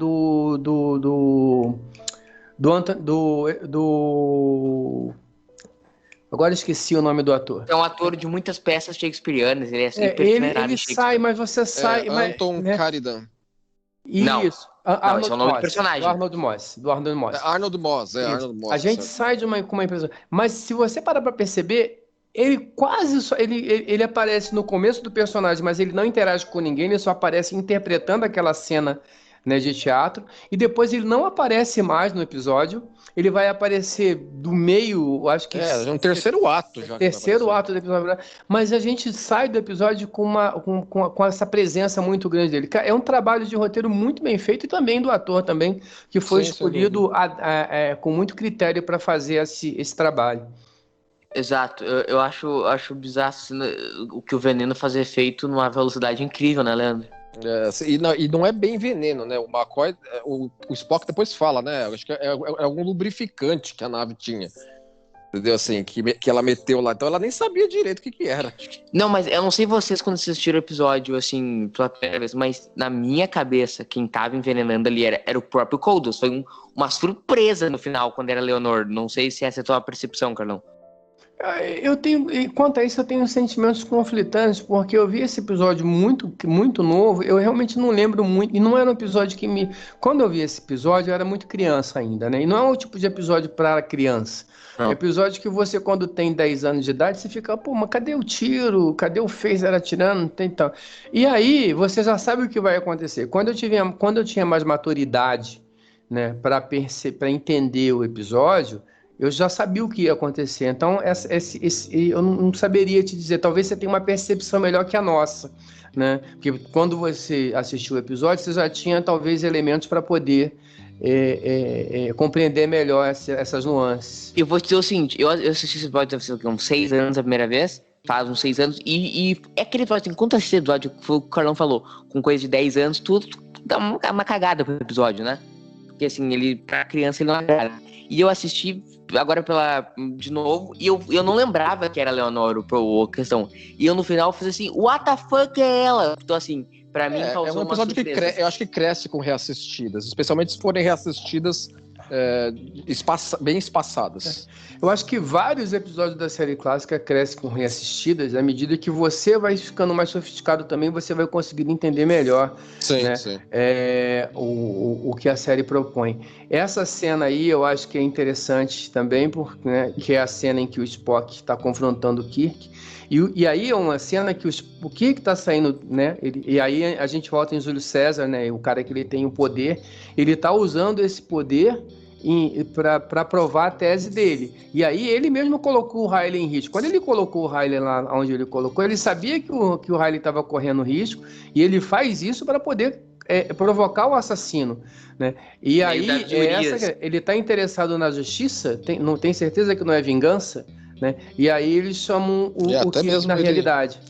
[SPEAKER 5] Agora esqueci o nome do ator.
[SPEAKER 3] É um ator de muitas peças shakespearianas, ele é super
[SPEAKER 5] Ele sai, mas você sai...
[SPEAKER 4] Anton Caridan.
[SPEAKER 3] Não.
[SPEAKER 5] Isso.
[SPEAKER 3] Não, esse é o nome do personagem.
[SPEAKER 5] Do Arnold Moss.
[SPEAKER 4] Arnold Moss.
[SPEAKER 5] A gente sai com uma impressão. Mas se você parar para perceber, ele quase só. Ele aparece no começo do personagem, mas ele não interage com ninguém, ele só aparece interpretando aquela cena, né, de teatro. E depois ele não aparece mais no episódio. Ele vai aparecer do meio, acho que.
[SPEAKER 6] É um terceiro ato já.
[SPEAKER 5] Terceiro ato do episódio. Mas a gente sai do episódio com essa presença muito grande dele. É um trabalho de roteiro muito bem feito e também do ator também, que foi escolhido com muito critério para fazer esse trabalho.
[SPEAKER 3] Exato. Eu acho bizarro assim, o que o Veneno faz efeito numa velocidade incrível, né, Leandro?
[SPEAKER 6] E não é bem veneno, né? O McCoy, o Spock depois fala, né? Acho que é algum lubrificante que a nave tinha. Entendeu? Assim, que ela meteu lá. Então ela nem sabia direito o que era.
[SPEAKER 3] Não, mas eu não sei vocês quando assistiram o episódio, assim, pela primeira vez, mas na minha cabeça, quem tava envenenando ali era o próprio Kodos. Foi uma surpresa no final, quando era Leonor. Não sei se essa é a tua percepção, Carlão.
[SPEAKER 5] Quanto a isso, eu tenho sentimentos conflitantes, porque eu vi esse episódio muito, muito novo, eu realmente não lembro muito, e não era um episódio que me... Quando eu vi esse episódio, eu era muito criança ainda, né? E não é o tipo de episódio para criança.
[SPEAKER 3] Não.
[SPEAKER 5] É episódio que você, quando tem 10 anos de idade, você fica, pô, mas cadê o tiro? Cadê o phaser atirando? Não tem tal. E aí, você já sabe o que vai acontecer. Quando eu tinha mais maturidade, né, para entender o episódio, eu já sabia o que ia acontecer. Então, eu não saberia te dizer. Talvez você tenha uma percepção melhor que a nossa, né? Porque quando você assistiu o episódio, você já tinha, talvez, elementos para poder compreender melhor essas nuances.
[SPEAKER 3] Eu vou te dizer o seguinte, eu assisti esse episódio, deve ser uns 6 anos a primeira vez, faz uns 6 anos, e é aquele episódio, enquanto eu assisti esse episódio, foi o que o Carlão falou, com coisa de 10 anos, tudo dá uma cagada pro episódio, né? Porque assim, pra criança ele não agrada. E eu assisti agora de novo, e eu não lembrava que era Leonor a questão. E eu no final fiz assim, what the fuck é ela? Então assim, pra mim causou
[SPEAKER 6] um episódio
[SPEAKER 3] uma surpresa.
[SPEAKER 6] que eu acho que cresce com reassistidas, especialmente se forem reassistidas bem espaçadas.
[SPEAKER 5] Eu acho que vários episódios da série clássica crescem com reassistidas, à medida que você vai ficando mais sofisticado também, você vai conseguir entender melhor,
[SPEAKER 6] sim,
[SPEAKER 5] né?
[SPEAKER 6] Sim.
[SPEAKER 5] O que a série propõe. Essa cena aí eu acho que é interessante também, porque, né, que é a cena em que o Spock está confrontando o Kirk. E aí é uma cena que o Kirk está saindo, né? E aí a gente volta em Júlio César, né? O cara que ele tem o poder, ele está usando esse poder para provar a tese dele. E aí ele mesmo colocou o Riley em risco. Quando ele colocou o Riley lá onde ele colocou, ele sabia que o Riley estava correndo risco, e ele faz isso para poder provocar o assassino, né? E aí ele está interessado na justiça, não tem certeza que não é vingança, né? E aí eles chamam o Kirk na realidade.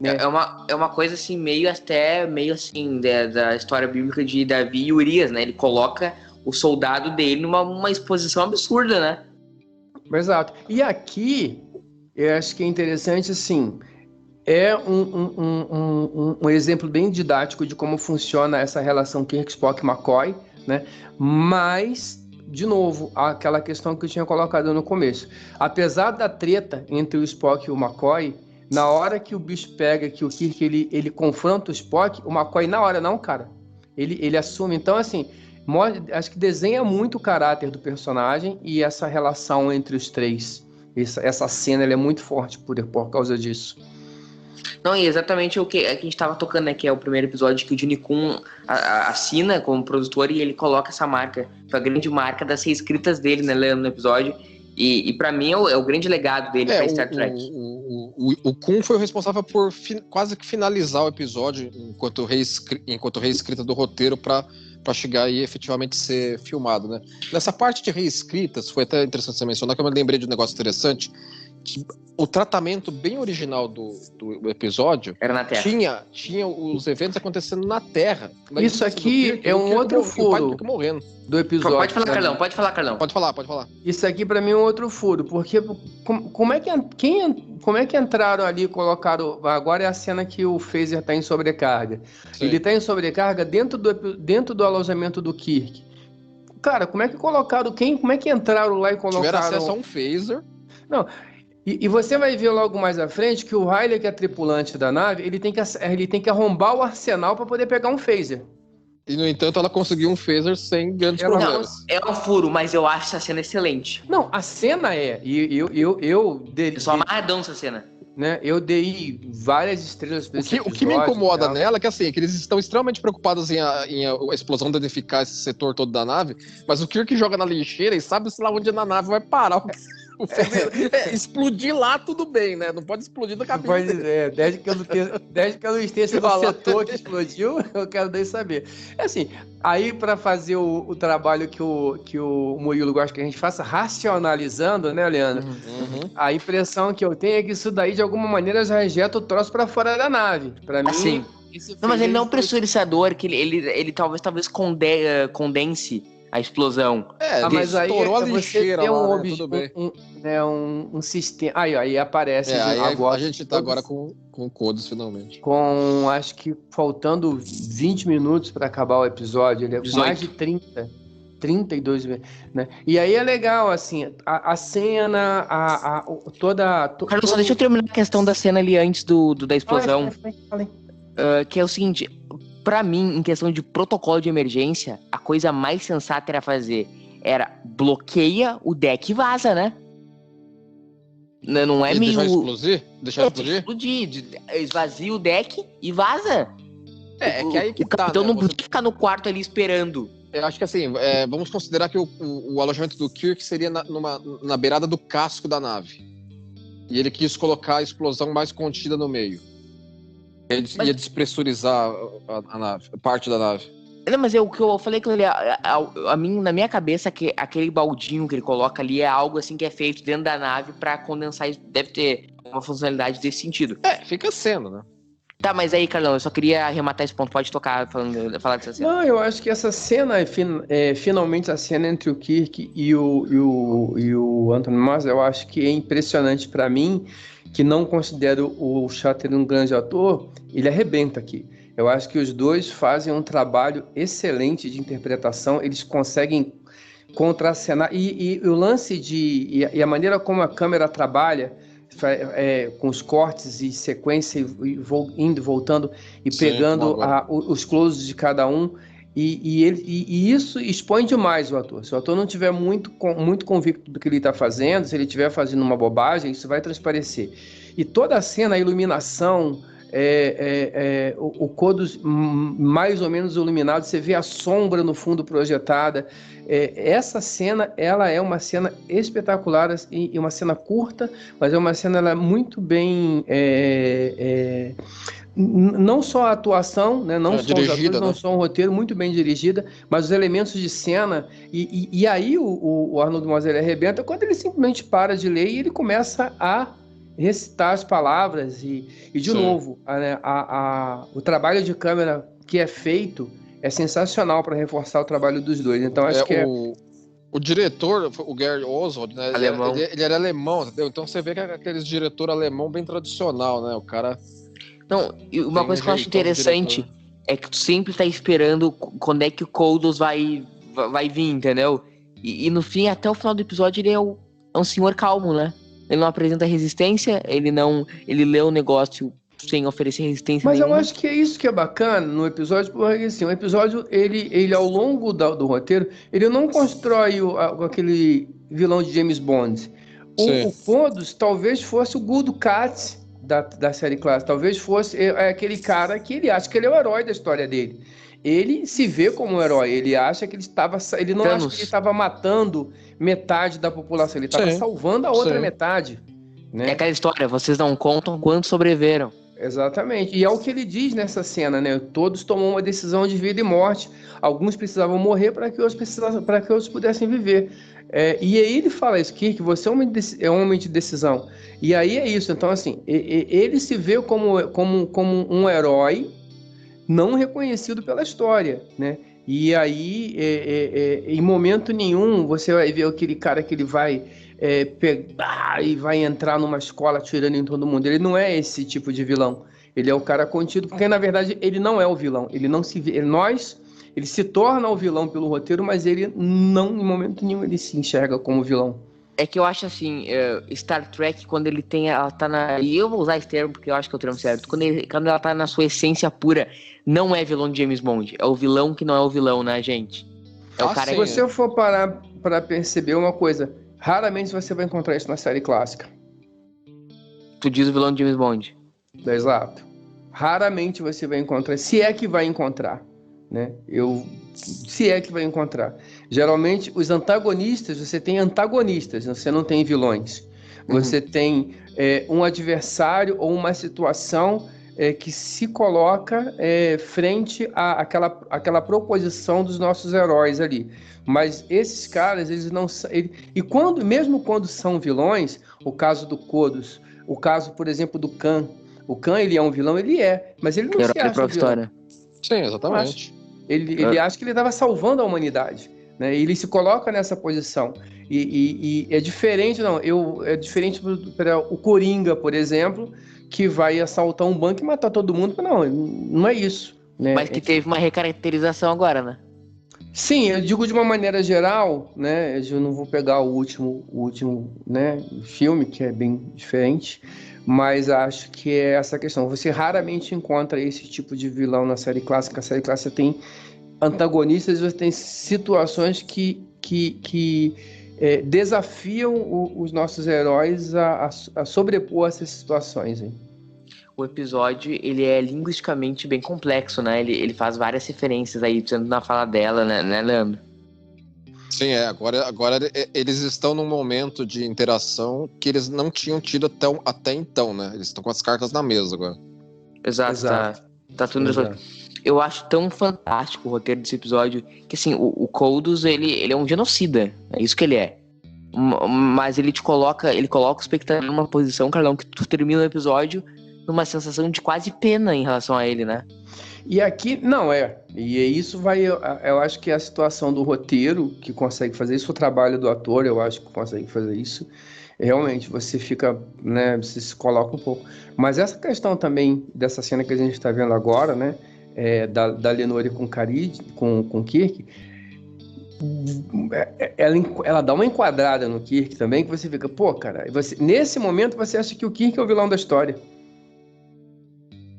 [SPEAKER 3] É uma coisa assim, meio assim, da história bíblica de Davi e Urias, né? Ele coloca o soldado dele numa exposição absurda, né?
[SPEAKER 5] Exato. E aqui, eu acho que é interessante, assim, é um exemplo bem didático de como funciona essa relação Kirk, Spock e McCoy, né? Mas, de novo, aquela questão que eu tinha colocado no começo. Apesar da treta entre o Spock e o McCoy, na hora que o bicho pega, que o Kirk ele confronta o Spock, o McCoy na hora não, cara. Ele assume. Então, assim, acho que desenha muito o caráter do personagem e essa relação entre os três. Essa cena ela é muito forte por causa disso.
[SPEAKER 3] Não, e exatamente o que a gente tava tocando, né? Que é o primeiro episódio que o Jimmy Kun assina como produtor e ele coloca essa marca, a grande marca das reescritas dele, né, Leandro, no episódio. E pra mim é o grande legado dele pra Star Trek.
[SPEAKER 6] O Kun foi o responsável por quase que finalizar o episódio enquanto reescrita do roteiro para chegar e efetivamente ser filmado, né? Nessa parte de reescritas, foi até interessante você mencionar, que eu me lembrei de um negócio interessante, que o tratamento bem original do episódio
[SPEAKER 3] Era na Terra.
[SPEAKER 6] Tinha os eventos acontecendo na Terra.
[SPEAKER 5] Isso aqui é um outro furo do episódio.
[SPEAKER 3] Pode falar, Carlão, pode falar, Carlão.
[SPEAKER 6] Pode falar.
[SPEAKER 5] Isso aqui pra mim é um outro furo, porque como é que entraram ali e colocaram... Agora é a cena que o Phaser tá em sobrecarga.
[SPEAKER 6] Sim.
[SPEAKER 5] Ele tá em sobrecarga dentro do alojamento do Kirk. Cara, como é que colocaram... Como é que entraram lá e colocaram...
[SPEAKER 6] Tiveram acesso a um Phaser.
[SPEAKER 5] Não... E você vai ver logo mais à frente que o Riley, que é tripulante da nave, ele tem que arrombar o arsenal para poder pegar um phaser.
[SPEAKER 6] E, no entanto, ela conseguiu um phaser sem grandes problemas.
[SPEAKER 3] Não, é um furo, mas eu acho essa cena excelente.
[SPEAKER 5] Não, a cena é... Eu
[SPEAKER 3] sou amarradão essa cena.
[SPEAKER 5] Né, eu dei várias estrelas para esse
[SPEAKER 6] O que me incomoda
[SPEAKER 5] né?
[SPEAKER 6] nela é que eles estão extremamente preocupados em a explosão danificar esse setor todo da nave, mas o Kirk joga na lixeira e sabe lá onde na nave vai parar explodir lá, tudo bem, né? Não pode explodir na cabine.
[SPEAKER 5] Desde que eu não esteja no setor que explodiu, eu quero daí saber. É assim, aí para fazer o trabalho que o Murilo gosta que a gente faça, racionalizando, né, Leandro?
[SPEAKER 6] Uhum.
[SPEAKER 5] A impressão que eu tenho é que isso daí, de alguma maneira, já rejeta o troço para fora da nave. Para mim...
[SPEAKER 3] Assim, não, mas ele não é um pressurizador, que ele talvez condense a explosão.
[SPEAKER 5] Mas aí
[SPEAKER 6] estourou a lixeira
[SPEAKER 5] tem
[SPEAKER 6] lá, né? Tudo bem.
[SPEAKER 5] Um sistema... Aí aparece...
[SPEAKER 6] A gente tá agora com codes, finalmente.
[SPEAKER 5] Com, acho que, faltando 20 minutos para acabar o episódio. Ele é
[SPEAKER 3] 18.
[SPEAKER 5] Mais de 32, né? E aí é legal, assim, a cena, toda...
[SPEAKER 3] Carlos, só deixa eu terminar a questão da cena ali antes da explosão.
[SPEAKER 5] Falei.
[SPEAKER 3] Que é o seguinte... Pra mim, em questão de protocolo de emergência, a coisa mais sensata era bloqueia o deck e vaza, né? Não é meio...
[SPEAKER 6] Deixar explodir?
[SPEAKER 3] Esvazia o deck e vaza.
[SPEAKER 6] Que aí que
[SPEAKER 3] o capitão
[SPEAKER 6] né?
[SPEAKER 3] não pode ficar no quarto ali esperando.
[SPEAKER 6] Eu acho que assim, vamos considerar que o alojamento do Kirk seria na beirada do casco da nave. E ele quis colocar a explosão mais contida no meio. Ele ia despressurizar a nave, parte da nave.
[SPEAKER 3] Não, mas o que eu falei que na minha cabeça, que aquele baldinho que ele coloca ali é algo assim que é feito dentro da nave pra condensar. Deve ter uma funcionalidade desse sentido.
[SPEAKER 6] Fica sendo, né?
[SPEAKER 3] Tá, mas aí, Carlão, eu só queria arrematar esse ponto. Pode tocar, falar dessa cena.
[SPEAKER 5] Não, eu acho que essa cena, finalmente a cena entre o Kirk e o Anthony Mars, eu acho que é impressionante pra mim, que não considero o Shatner um grande ator, ele arrebenta aqui. Eu acho que os dois fazem um trabalho excelente de interpretação, eles conseguem contracenar, e o lance e a maneira como a câmera trabalha, com os cortes e sequência, indo, voltando, e sim, pegando os closes de cada um, e isso expõe demais o ator. Se o ator não estiver muito convicto do que ele está fazendo, se ele estiver fazendo uma bobagem, isso vai transparecer. E toda a cena, a iluminação, o Kodos mais ou menos iluminado, você vê a sombra no fundo projetada. Essa cena, ela é uma cena espetacular e uma cena curta, mas é uma cena ela muito bem... não só a atuação, né, não só os atores, não só o roteiro, muito bem dirigida, mas os elementos de cena, e aí o Arnold Moser arrebenta quando ele simplesmente para de ler e ele começa a recitar as palavras, e de sim, novo, o trabalho de câmera que é feito é sensacional para reforçar o trabalho dos dois. Então acho que
[SPEAKER 6] o diretor, o Gary Oswald, né, ele era alemão, entendeu? Então você vê que é aquele diretor alemão bem tradicional, né? O cara...
[SPEAKER 3] Não, e uma coisa que eu acho interessante é que tu sempre tá esperando quando é que o Kodos vai vir, entendeu? E no fim, até o final do episódio, ele é um senhor calmo, né? Ele não apresenta resistência, ele lê o negócio sem oferecer resistência
[SPEAKER 5] nenhuma.
[SPEAKER 3] Mas eu
[SPEAKER 5] acho que é isso que é bacana no episódio, porque assim, o episódio, ele ao longo do roteiro, ele não constrói aquele vilão de James Bond. O Kodos talvez fosse o Gul Dukat da série clássica. Talvez fosse aquele cara que ele acha que ele é o herói da história dele. Ele se vê como um herói, ele acha que ele não acha que ele estava matando metade da população, ele estava salvando a outra metade. Né?
[SPEAKER 3] É aquela história, vocês não contam quantos sobreviveram.
[SPEAKER 5] Exatamente, e é o que ele diz nessa cena, né? Todos tomam uma decisão de vida e morte, alguns precisavam morrer para que outros pudessem viver. E aí ele fala isso, Kirk, você é um homem de decisão. E aí é isso, então assim, ele se vê como um herói não reconhecido pela história, né? E aí, em momento nenhum, você vai ver aquele cara que ele vai pegar e vai entrar numa escola atirando em todo mundo. Ele não é esse tipo de vilão. Ele é o cara contido, porque na verdade ele não é o vilão. Ele não se vê. Ele se torna o vilão pelo roteiro, mas ele não, em momento nenhum, ele se enxerga como vilão.
[SPEAKER 3] É que eu acho assim, Star Trek, quando ela tá na... E eu vou usar esse termo porque eu acho que é o termo certo. Quando ela tá na sua essência pura, não é vilão de James Bond. É o vilão que não é o vilão, né, gente? É o cara...
[SPEAKER 5] Se você for parar pra perceber uma coisa, raramente você vai encontrar isso na série clássica.
[SPEAKER 3] Tu diz o vilão de James Bond.
[SPEAKER 5] Exato. Raramente você vai encontrar, se é que vai encontrar, né? Se é que vai encontrar. Geralmente, os antagonistas, você tem antagonistas, você não tem vilões. Você tem um adversário ou uma situação que se coloca frente àquela proposição dos nossos heróis ali. Mas esses caras, eles não são... mesmo quando são vilões, o caso do Kodos, o caso, por exemplo, do Khan. O Khan, ele é um vilão? Ele é, mas ele não se acha um vilão.
[SPEAKER 6] História. Sim, exatamente.
[SPEAKER 5] Ele acha que ele estava salvando a humanidade, né? Ele se coloca nessa posição. E é diferente, é diferente para o Coringa, por exemplo, que vai assaltar um banco e matar todo mundo. Não é isso. Né?
[SPEAKER 3] Mas que teve uma recaracterização agora, né?
[SPEAKER 5] Sim, eu digo de uma maneira geral, né? Eu não vou pegar o último, né, filme, que é bem diferente, mas acho que é essa questão. Você raramente encontra esse tipo de vilão na série clássica. A série clássica tem antagonistas, você tem situações que desafiam os nossos heróis a sobrepor essas situações. Hein?
[SPEAKER 3] O episódio, ele é linguisticamente bem complexo, né? Ele faz várias referências aí, sendo na fala dela, né, Leandro?
[SPEAKER 6] Sim, agora eles estão num momento de interação que eles não tinham tido até então, né? Eles estão com as cartas na mesa agora.
[SPEAKER 3] Exato. Tá tudo resolvido. Eu acho tão fantástico o roteiro desse episódio que, assim, o Kodos, ele é um genocida. É isso que ele é. Mas ele coloca o espectador numa posição, Carlão, que tu termina o episódio numa sensação de quase pena em relação a ele, né?
[SPEAKER 5] E aqui, e isso eu acho que é a situação do roteiro que consegue fazer isso, o trabalho do ator, eu acho que consegue fazer isso, realmente, você fica, né, você se coloca um pouco, mas essa questão também, dessa cena que a gente está vendo agora, né, da Lenore com Kirk, ela dá uma enquadrada no Kirk também, que você fica, cara, nesse momento você acha que o Kirk é o vilão da história.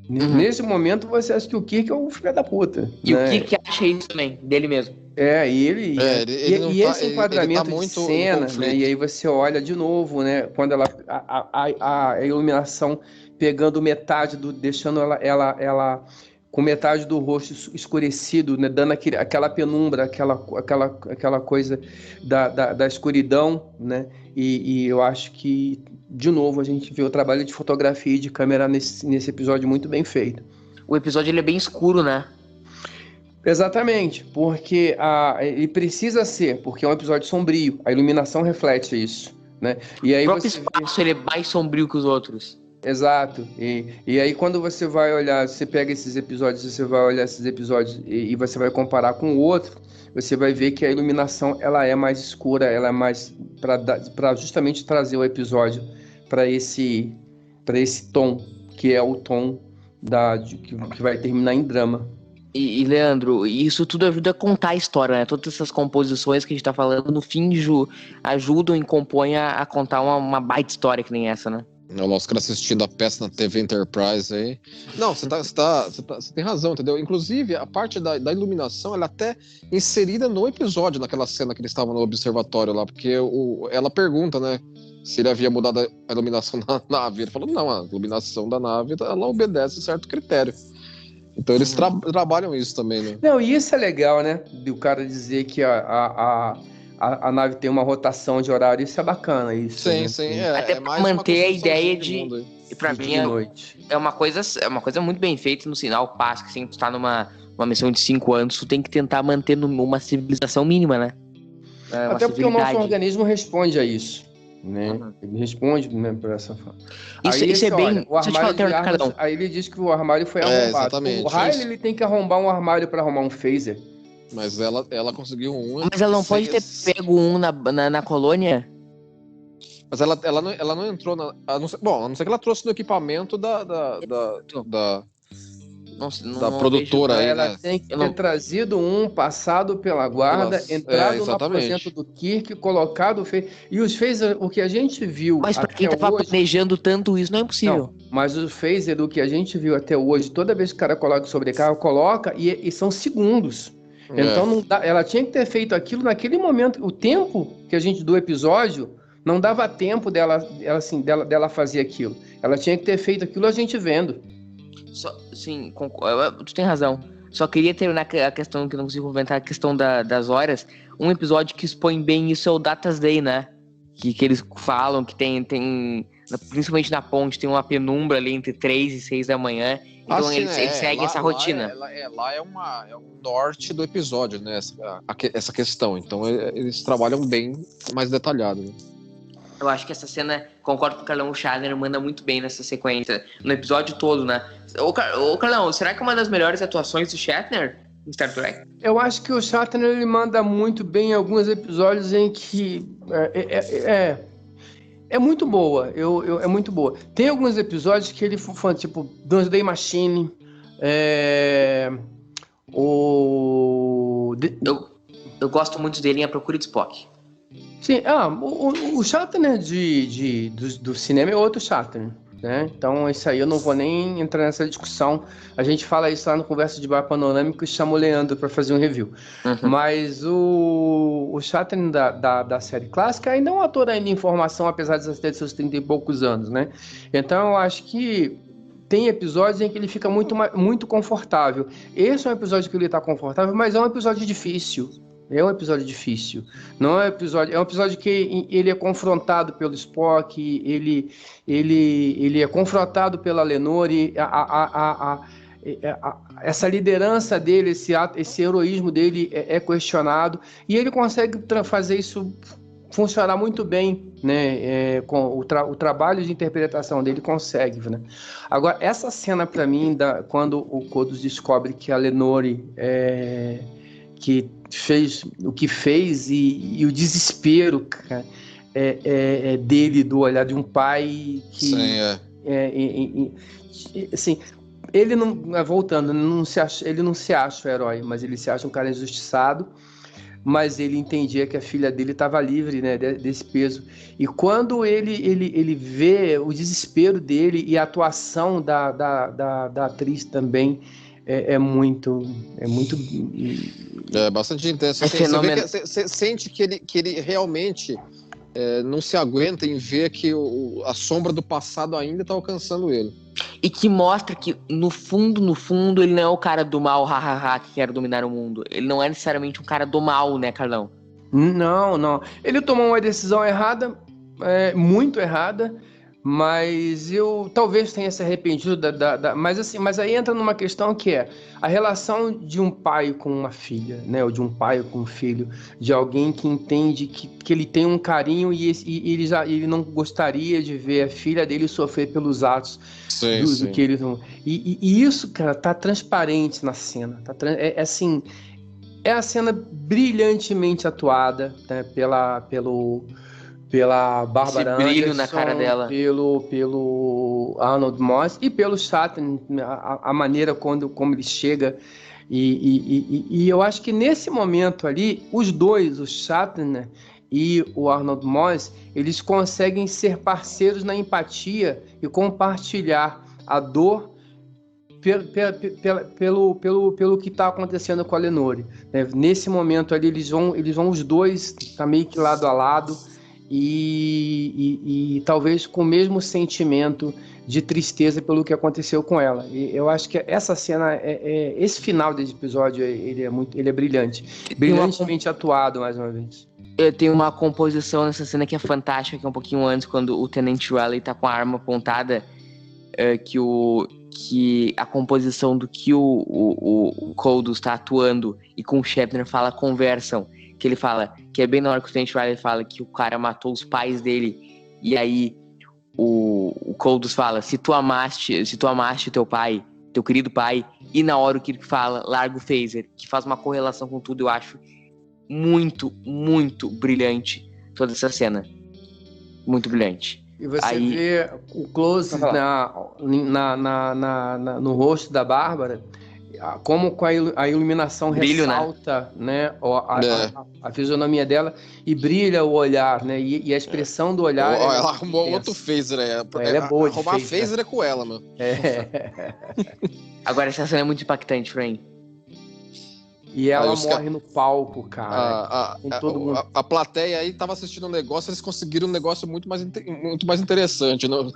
[SPEAKER 5] Nesse momento você acha que o Kirk é o filho da puta.
[SPEAKER 3] E né? O Kirk acha isso também, dele mesmo.
[SPEAKER 5] Esse enquadramento de cena, né? E aí você olha de novo, né? Quando a iluminação pegando metade deixando ela com metade do rosto escurecido, né? Dando aquela penumbra, aquela coisa da escuridão, né? E eu acho que, de novo, a gente vê o trabalho de fotografia e de câmera nesse episódio muito bem feito.
[SPEAKER 3] O episódio ele é bem escuro, né?
[SPEAKER 5] Exatamente, porque ele precisa ser, porque é um episódio sombrio, a iluminação reflete isso, né? E aí
[SPEAKER 3] o próprio espaço ele é mais sombrio que os outros.
[SPEAKER 5] Exato, e aí quando você vai olhar, você pega esses episódios, e você vai comparar com o outro, você vai ver que a iluminação ela é mais escura, ela é mais para justamente trazer o episódio para esse tom, que é o tom que vai terminar em drama.
[SPEAKER 3] E Leandro, isso tudo ajuda a contar a história, né? Todas essas composições que a gente tá falando, no fim, ajudam e compõem a contar uma baita história que nem essa, né?
[SPEAKER 6] Os caras assistindo a peça na TV Enterprise aí. Não, você tem razão, entendeu? Inclusive, a parte da iluminação, ela é até inserida no episódio, naquela cena que eles estavam no observatório lá, porque ela pergunta, né? se ele havia mudado a iluminação da nave. Ele falou, não, a iluminação da nave, ela obedece a certo critério. Então eles trabalham isso também, né?
[SPEAKER 5] Não, e isso é legal, né? Do cara dizer que a nave tem uma rotação de horário, isso é bacana. Isso,
[SPEAKER 6] Sim,
[SPEAKER 5] né?
[SPEAKER 6] sim.
[SPEAKER 3] Até
[SPEAKER 6] É
[SPEAKER 3] pra
[SPEAKER 6] mais uma
[SPEAKER 3] manter a ideia
[SPEAKER 6] construçãozinha
[SPEAKER 3] de...
[SPEAKER 6] mundo aí.
[SPEAKER 3] E pra mim
[SPEAKER 5] De noite.
[SPEAKER 3] é uma coisa muito bem feita no sinal passo, que sempre tu tá numa missão de 5 anos, tu tem que tentar manter uma civilização mínima, né? Uma
[SPEAKER 5] Até porque o nosso
[SPEAKER 3] civilidade.
[SPEAKER 5] organismo responde a isso, né?
[SPEAKER 3] Uhum.
[SPEAKER 5] Ele responde, né, por essa forma.
[SPEAKER 3] Isso é bem...
[SPEAKER 5] O
[SPEAKER 3] Deixa eu te falar,
[SPEAKER 5] armário de armas,
[SPEAKER 3] Carlão.
[SPEAKER 5] aí ele diz que o armário foi arrombado.
[SPEAKER 6] exatamente,
[SPEAKER 5] O Riley,
[SPEAKER 6] isso.
[SPEAKER 5] ele tem que arrombar um armário para arrumar um phaser.
[SPEAKER 6] Mas ela conseguiu um.
[SPEAKER 3] Mas ela não pode ter pego um na colônia?
[SPEAKER 6] Mas ela não entrou na. A não ser que ela trouxe no equipamento da produtora aí,
[SPEAKER 5] Ela
[SPEAKER 6] né?
[SPEAKER 5] tem que ter trazido um, passado pela guarda, entrado no
[SPEAKER 6] exatamente.
[SPEAKER 5] aposento do Kirk, colocado o phaser. E os phaser, o que a gente viu
[SPEAKER 3] Mas pra quem
[SPEAKER 5] até
[SPEAKER 3] tava
[SPEAKER 5] hoje...
[SPEAKER 3] planejando tanto isso, não é impossível.
[SPEAKER 5] Não, mas o phaser do que a gente viu até hoje, toda vez que o cara coloca sobrecarga, coloca e são segundos. Então não dá, ela tinha que ter feito aquilo naquele momento. O tempo que a gente do episódio não dava tempo dela fazer aquilo. Ela tinha que ter feito aquilo a gente vendo.
[SPEAKER 3] Sim, tu tem razão. Só queria terminar a questão que eu não consigo comentar, a questão das horas. Um episódio que expõe bem isso é o Data's Day, né? Que eles falam que tem principalmente na ponte, tem uma penumbra ali entre 3 e 6 da manhã. Então eles seguem essa rotina.
[SPEAKER 6] Lá é um norte do episódio, né? Essa questão. Então eles trabalham bem mais detalhado, né?
[SPEAKER 3] Eu acho que essa cena, concordo com o Carlão, o Shatner manda muito bem nessa sequência, no episódio todo, né? Ô Carlão, será que é uma das melhores atuações do Shatner em Star Trek?
[SPEAKER 5] Eu acho que o Shatner ele manda muito bem em alguns episódios em que é muito boa. É muito boa. Tem alguns episódios que ele foi tipo Doomsday Machine,
[SPEAKER 3] Eu gosto muito dele em A Procura de Spock.
[SPEAKER 5] Sim, o Shatner do cinema é outro Shatner, né? Então, isso aí eu não vou nem entrar nessa discussão. A gente fala isso lá no Conversa de Bar Panorâmico e chama o Leandro para fazer um review. Uhum. Mas o Shatner da série clássica ainda é um ator ainda em formação, apesar de ter seus 30 e poucos anos, né? Então, eu acho que tem episódios em que ele fica muito confortável. Esse é um episódio que ele está confortável, mas é um episódio difícil. É um episódio difícil. Não é um episódio que ele é confrontado pelo Spock, ele é confrontado pela Lenore, essa liderança dele, esse heroísmo dele é questionado, e ele consegue fazer isso funcionar muito bem, né? Com o trabalho de interpretação dele consegue, né? Agora, essa cena para mim, quando o Kodos descobre que a Lenore que fez o que fez e o desespero, cara, dele, do olhar de um pai que... Sim, assim, ele não... Voltando, ele não se acha o herói, mas ele se acha um cara injustiçado, mas ele entendia que a filha dele estava livre, né, desse peso. E quando ele vê o desespero dele e a atuação da atriz também, é
[SPEAKER 6] bastante intenso. Assim, você sente que ele realmente não se aguenta em ver que a sombra do passado ainda está alcançando ele.
[SPEAKER 3] E que mostra que, no fundo, ele não é o cara do mal, que quer dominar o mundo. Ele não é necessariamente um cara do mal, né, Carlão?
[SPEAKER 5] Não. Ele tomou uma decisão errada, muito errada, mas eu talvez tenha se arrependido mas aí entra numa questão que é a relação de um pai com uma filha, né, ou de um pai com um filho, de alguém que entende que ele tem um carinho e ele não gostaria de ver a filha dele sofrer pelos atos do que ele... E isso, cara, tá transparente na cena, assim, é a cena brilhantemente atuada, né, pela Bárbara
[SPEAKER 3] Anderson,
[SPEAKER 5] Anderson,
[SPEAKER 3] na cara dela,
[SPEAKER 5] pelo Arnold Moss e pelo Shatner, a maneira como ele chega e eu acho que nesse momento ali os dois, o Shatner e o Arnold Moss, eles conseguem ser parceiros na empatia e compartilhar a dor pelo que está acontecendo com a Lenore, né? Nesse momento ali eles vão os dois, tá meio que lado a lado. e talvez com o mesmo sentimento de tristeza pelo que aconteceu com ela. E eu acho que essa cena, esse final desse episódio, ele é brilhante. Brilhantemente atuado, mais uma vez.
[SPEAKER 3] Tem uma composição nessa cena que é fantástica, que é um pouquinho antes, quando o Tenente Riley tá com a arma apontada, que a composição do que o Coldus tá atuando e com o Shatner conversam, que ele fala, que é bem na hora que o Tenente Riley fala que o cara matou os pais dele, e aí o Coldus fala, se tu amaste teu pai, teu querido pai, e na hora o Kirk fala, larga o phaser, que faz uma correlação com tudo, eu acho muito, muito brilhante toda essa cena. Muito brilhante.
[SPEAKER 5] E você vê o close no rosto da Bárbara, como com a iluminação brilho, ressalta, né, a fisionomia dela e brilha o olhar, né, e a expressão do olhar.
[SPEAKER 6] Ela arrumou outro phaser,
[SPEAKER 5] ela é boa de
[SPEAKER 6] arrumar phaser é com ela, mano.
[SPEAKER 3] Agora essa cena é muito impactante pra mim.
[SPEAKER 5] E ela morre no palco, cara.
[SPEAKER 6] Todo mundo. A plateia aí tava assistindo um negócio, eles conseguiram um negócio muito mais interessante. Não?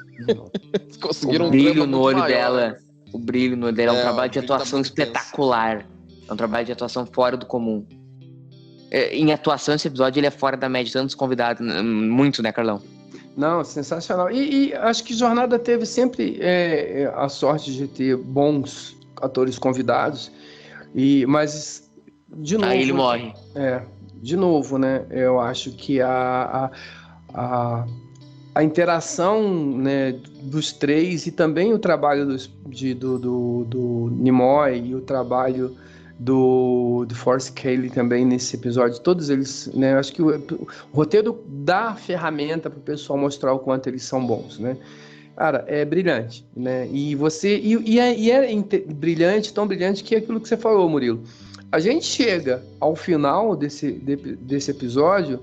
[SPEAKER 6] Conseguiram
[SPEAKER 3] o brilho no olho dela. O brilho no olho dela é um trabalho de atuação espetacular. É um trabalho de atuação fora do comum. Em atuação, esse episódio ele é fora da média, tantos convidados. Muito, né, Carlão?
[SPEAKER 5] Não, sensacional. E acho que Jornada teve sempre a sorte de ter bons atores convidados. Mas, de novo...
[SPEAKER 3] Aí ele morre.
[SPEAKER 5] De novo, né? Eu acho que a interação, né, dos três e também o trabalho do Nimoy e o trabalho do Forrest Kelly também nesse episódio, todos eles, né? Acho que o roteiro dá ferramenta para o pessoal mostrar o quanto eles são bons, né? Cara, é brilhante, né? E é brilhante, tão brilhante que é aquilo que você falou, Murilo. A gente chega ao final desse episódio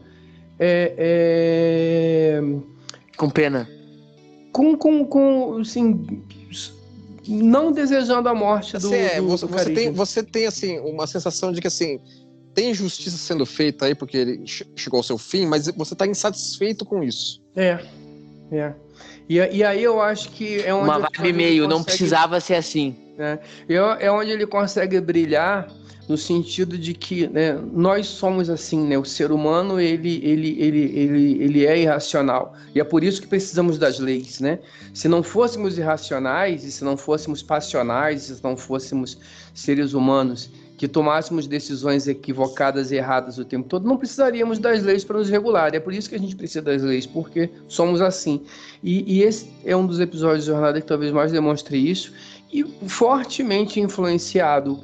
[SPEAKER 3] com pena.
[SPEAKER 5] Assim, não desejando a morte do
[SPEAKER 6] você tem assim, uma sensação de que assim, tem injustiça sendo feita aí porque ele chegou ao seu fim, mas você tá insatisfeito com isso.
[SPEAKER 5] E aí eu acho que é onde...
[SPEAKER 3] Uma vibe meio, não precisava ser assim.
[SPEAKER 5] É onde ele consegue brilhar no sentido de que, né, nós somos assim, né? O ser humano, ele é irracional. E é por isso que precisamos das leis, né? Se não fôssemos irracionais, e se não fôssemos passionais, e se não fôssemos seres humanos que tomássemos decisões equivocadas e erradas o tempo todo, não precisaríamos das leis para nos regular. É por isso que a gente precisa das leis, porque somos assim. E esse é um dos episódios de Jornada que talvez mais demonstre isso, e fortemente influenciado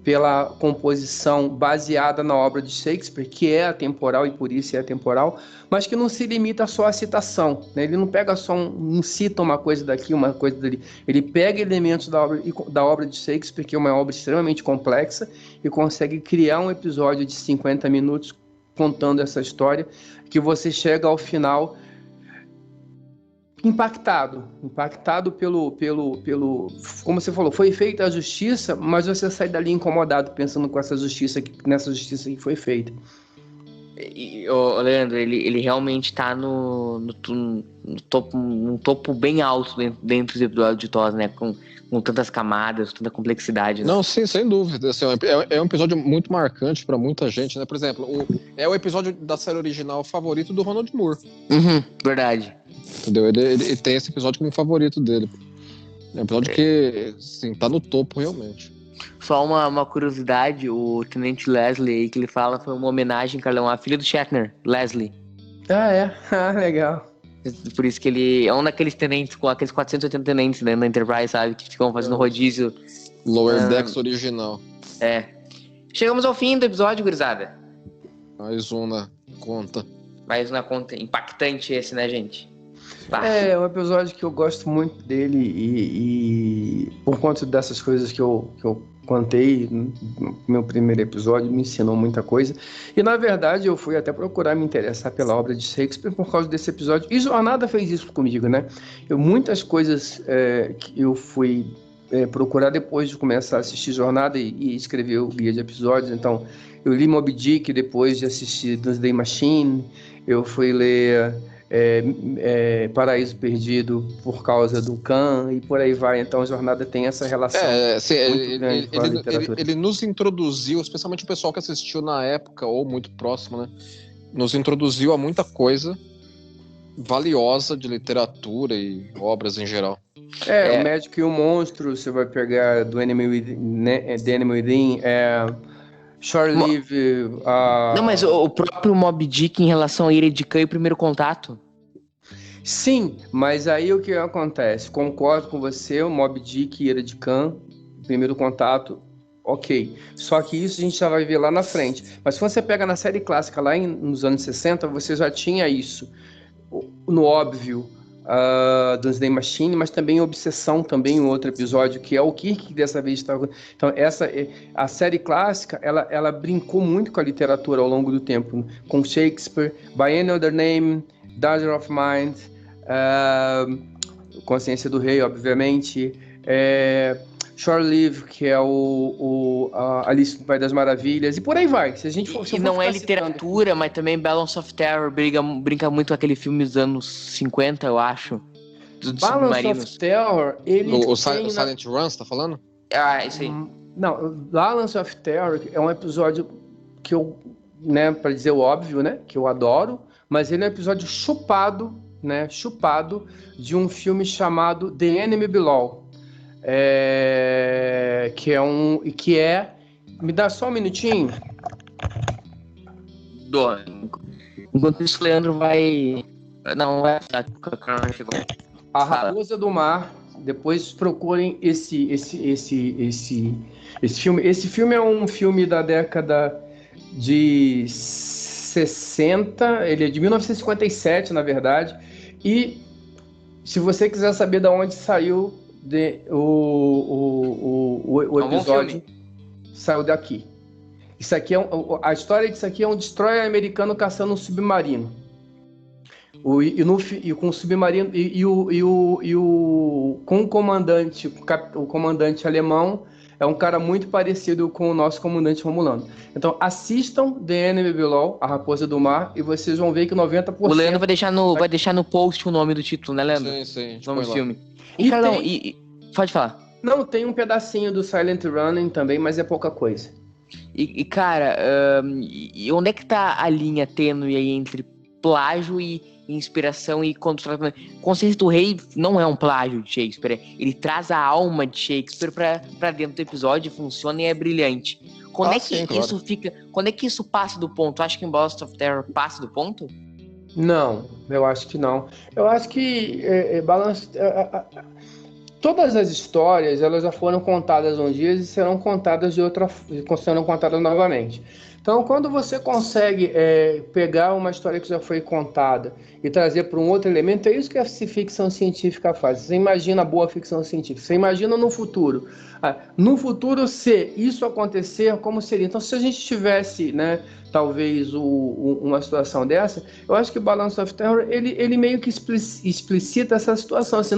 [SPEAKER 5] pela composição baseada na obra de Shakespeare, que é atemporal e por isso é atemporal, mas que não se limita só à citação, né? Ele não pega só não cita uma coisa daqui, uma coisa dali. Ele pega elementos da obra de Shakespeare, que é uma obra extremamente complexa, e consegue criar um episódio de 50 minutos contando essa história, que você chega ao final impactado pelo, como você falou, foi feita a justiça, mas você sai dali incomodado pensando nessa justiça que foi feita.
[SPEAKER 3] Leandro, ele realmente tá no topo bem alto dentro dos episódios de TOS, né? Com tantas camadas, tanta complexidade. Né?
[SPEAKER 6] Não, sim, sem dúvida. Assim, é um episódio muito marcante pra muita gente, né? Por exemplo, é o episódio da série original favorito do Ronald Moore.
[SPEAKER 3] Verdade.
[SPEAKER 6] Entendeu? Ele tem esse episódio como favorito dele. É um episódio que, assim, tá no topo realmente.
[SPEAKER 3] Só uma curiosidade, o Tenente Leslie aí que ele fala foi uma homenagem, Carlão, à filha do Shatner, Leslie.
[SPEAKER 5] Legal.
[SPEAKER 3] Por isso que ele é um daqueles tenentes, com aqueles 480 tenentes, né, na Enterprise, sabe, que ficam fazendo rodízio.
[SPEAKER 6] Lower Decks original.
[SPEAKER 3] Chegamos ao fim do episódio, gurizada.
[SPEAKER 6] Mais uma conta
[SPEAKER 3] impactante esse, né, gente?
[SPEAKER 5] É um episódio que eu gosto muito dele e por conta dessas coisas que eu contei no meu primeiro episódio, me ensinou muita coisa. E, na verdade, eu fui até procurar me interessar pela obra de Shakespeare por causa desse episódio. E Jornada fez isso comigo, né? Muitas coisas que eu fui procurar depois de começar a assistir Jornada e escrever o guia de episódios. Então, eu li Moby Dick depois de assistir Doomsday Machine, eu fui ler Paraíso Perdido por causa do Khan e por aí vai. Então, a Jornada tem essa relação muito grande com a literatura.
[SPEAKER 6] Ele nos introduziu, especialmente o pessoal que assistiu na época, ou muito próximo, né? Nos introduziu a muita coisa valiosa de literatura e obras em geral.
[SPEAKER 5] O Médico e o Monstro, você vai pegar do Enemy Within, né? The Enemy Within, Shore Leave.
[SPEAKER 3] Não, mas o próprio Moby Dick em relação a Ira de Khan e Primeiro Contato.
[SPEAKER 5] Sim, mas aí o que acontece? Concordo com você, o Moby Dick, Ira de Khan, Primeiro Contato, ok. Só que isso a gente já vai ver lá na frente. Mas se você pega na série clássica lá nos anos 60, você já tinha isso. No óbvio, Doomsday Machine, mas também Obsessão, também em outro episódio, que é o Kirk que dessa vez está... Então, a série clássica, ela brincou muito com a literatura ao longo do tempo, com Shakespeare, By Any Other Name, Danger of Mind, Consciência do Rei, obviamente, Shore Leave, que é Alice no País das Maravilhas, e por aí vai. Se a gente for,
[SPEAKER 3] e não é literatura, mas também Balance of Terror brinca muito com aquele filme dos anos 50, eu acho.
[SPEAKER 5] Balance of Terror, ele
[SPEAKER 6] o Silent Run, você tá falando?
[SPEAKER 3] Isso aí.
[SPEAKER 5] Não, Balance of Terror é um episódio que eu, né, pra dizer o óbvio, né, que eu adoro, mas ele é um episódio chupado de um filme chamado The Enemy Below. Me dá só um minutinho.
[SPEAKER 3] Enquanto isso, o Leandro vai. Não, vai. Chegou.
[SPEAKER 5] A Raposa do Mar. Depois procurem esse filme. Esse filme é um filme da década de 60. Ele é de 1957, na verdade. E se você quiser saber de onde saiu o episódio, saiu daqui. Isso aqui a história disso aqui é um destroyer americano caçando um submarino. Com o submarino com o comandante alemão é um cara muito parecido com o nosso comandante romulano. Então assistam The Enemy Below, A Raposa do Mar, e vocês vão ver que 90%...
[SPEAKER 3] O Leandro vai deixar no post o nome do título, né, Leandro?
[SPEAKER 6] Sim.
[SPEAKER 3] O nome do filme. E Carlão, pode falar.
[SPEAKER 5] Não, tem um pedacinho do Silent Running também, mas é pouca coisa.
[SPEAKER 3] Cara, onde é que tá a linha tênue aí entre plágio e inspiração e Consciência do Rei não é um plágio de Shakespeare, ele traz a alma de Shakespeare pra dentro do episódio, funciona e é brilhante. Quando isso fica, quando é que isso passa do ponto? Acho que em Balance of Terror passa do ponto?
[SPEAKER 5] Não, eu acho que não. Eu acho que todas as histórias, elas já foram contadas um dia e serão contadas novamente. Então, quando você consegue pegar uma história que já foi contada e trazer para um outro elemento, é isso que a ficção científica faz. Você imagina a boa ficção científica. Você imagina no futuro. No futuro, se isso acontecer, como seria? Então, se a gente tivesse, né, talvez uma situação dessa, eu acho que o Balance of Terror, ele meio que explicita essa situação. Assim,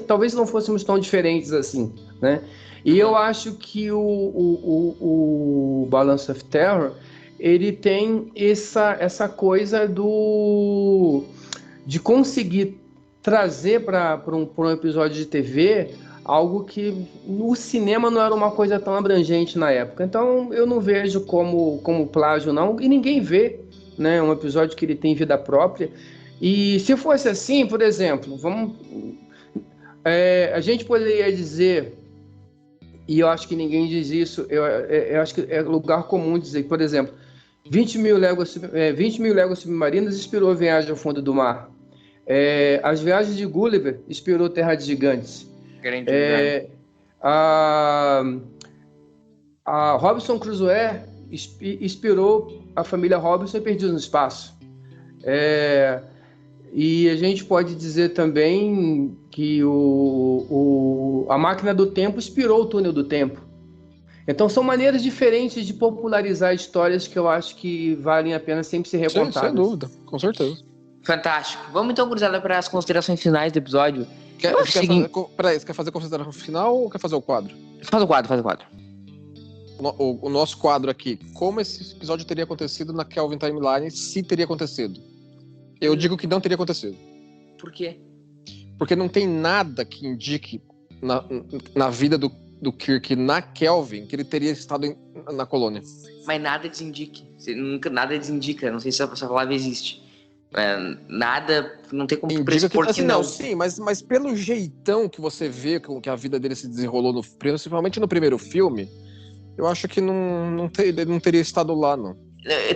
[SPEAKER 5] talvez não fôssemos tão diferentes assim, né? E eu acho que o Balance of Terror, ele tem essa coisa de conseguir trazer para um episódio de TV algo que no cinema não era uma coisa tão abrangente na época. Então eu não vejo como plágio não, e ninguém vê, né, um episódio que ele tem vida própria. E se fosse assim, por exemplo, a gente poderia dizer... E eu acho que ninguém diz isso, eu acho que é lugar comum dizer, por exemplo, 20 mil léguas submarinas inspirou a Viagem ao Fundo do Mar. As Viagens de Gulliver inspirou Terra de Gigantes. A Robinson Crusoe inspirou a família Robinson e Perdidos no Espaço. E a gente pode dizer também que a Máquina do Tempo inspirou o Túnel do Tempo. Então são maneiras diferentes de popularizar histórias que eu acho que valem a pena sempre ser recontadas.
[SPEAKER 6] Sem dúvida, com certeza.
[SPEAKER 3] Fantástico. Vamos então, gurizada, para as considerações finais do episódio.
[SPEAKER 6] Peraí, você quer fazer a consideração final ou quer fazer o quadro?
[SPEAKER 3] Faz o quadro.
[SPEAKER 6] O nosso quadro aqui, como esse episódio teria acontecido na Kelvin Timeline, se teria acontecido. Eu digo que não teria acontecido.
[SPEAKER 3] Por quê?
[SPEAKER 6] Porque não tem nada que indique na vida do Kirk na Kelvin que ele teria estado na colônia.
[SPEAKER 3] Mas nada desindique. Nada desindica. Não sei se essa palavra existe. Nada, não tem como
[SPEAKER 6] pressupor que não. Sim, mas pelo jeitão que você vê que a vida dele se desenrolou, principalmente no primeiro filme, eu acho que ele não teria estado lá, não.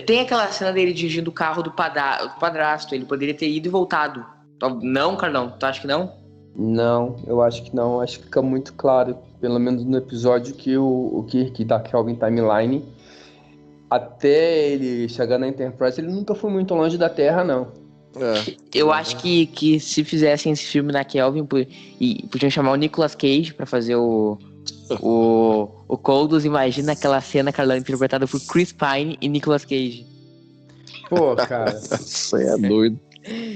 [SPEAKER 3] Tem aquela cena dele dirigindo o carro do padrasto. Ele poderia ter ido e voltado. Não, Carlão? Tu acha que não?
[SPEAKER 5] Não, eu acho que não. Acho que fica muito claro, pelo menos no episódio, que o Kirk da Kelvin Timeline, até ele chegar na Enterprise, ele nunca foi muito longe da Terra, não.
[SPEAKER 3] Eu acho que se fizessem esse filme na Kelvin, podiam chamar o Nicolas Cage pra fazer o Kodos. Imagina aquela cena, Carlão, interpretada por Chris Pine e Nicolas Cage.
[SPEAKER 5] Pô, cara.
[SPEAKER 6] Isso aí é doido.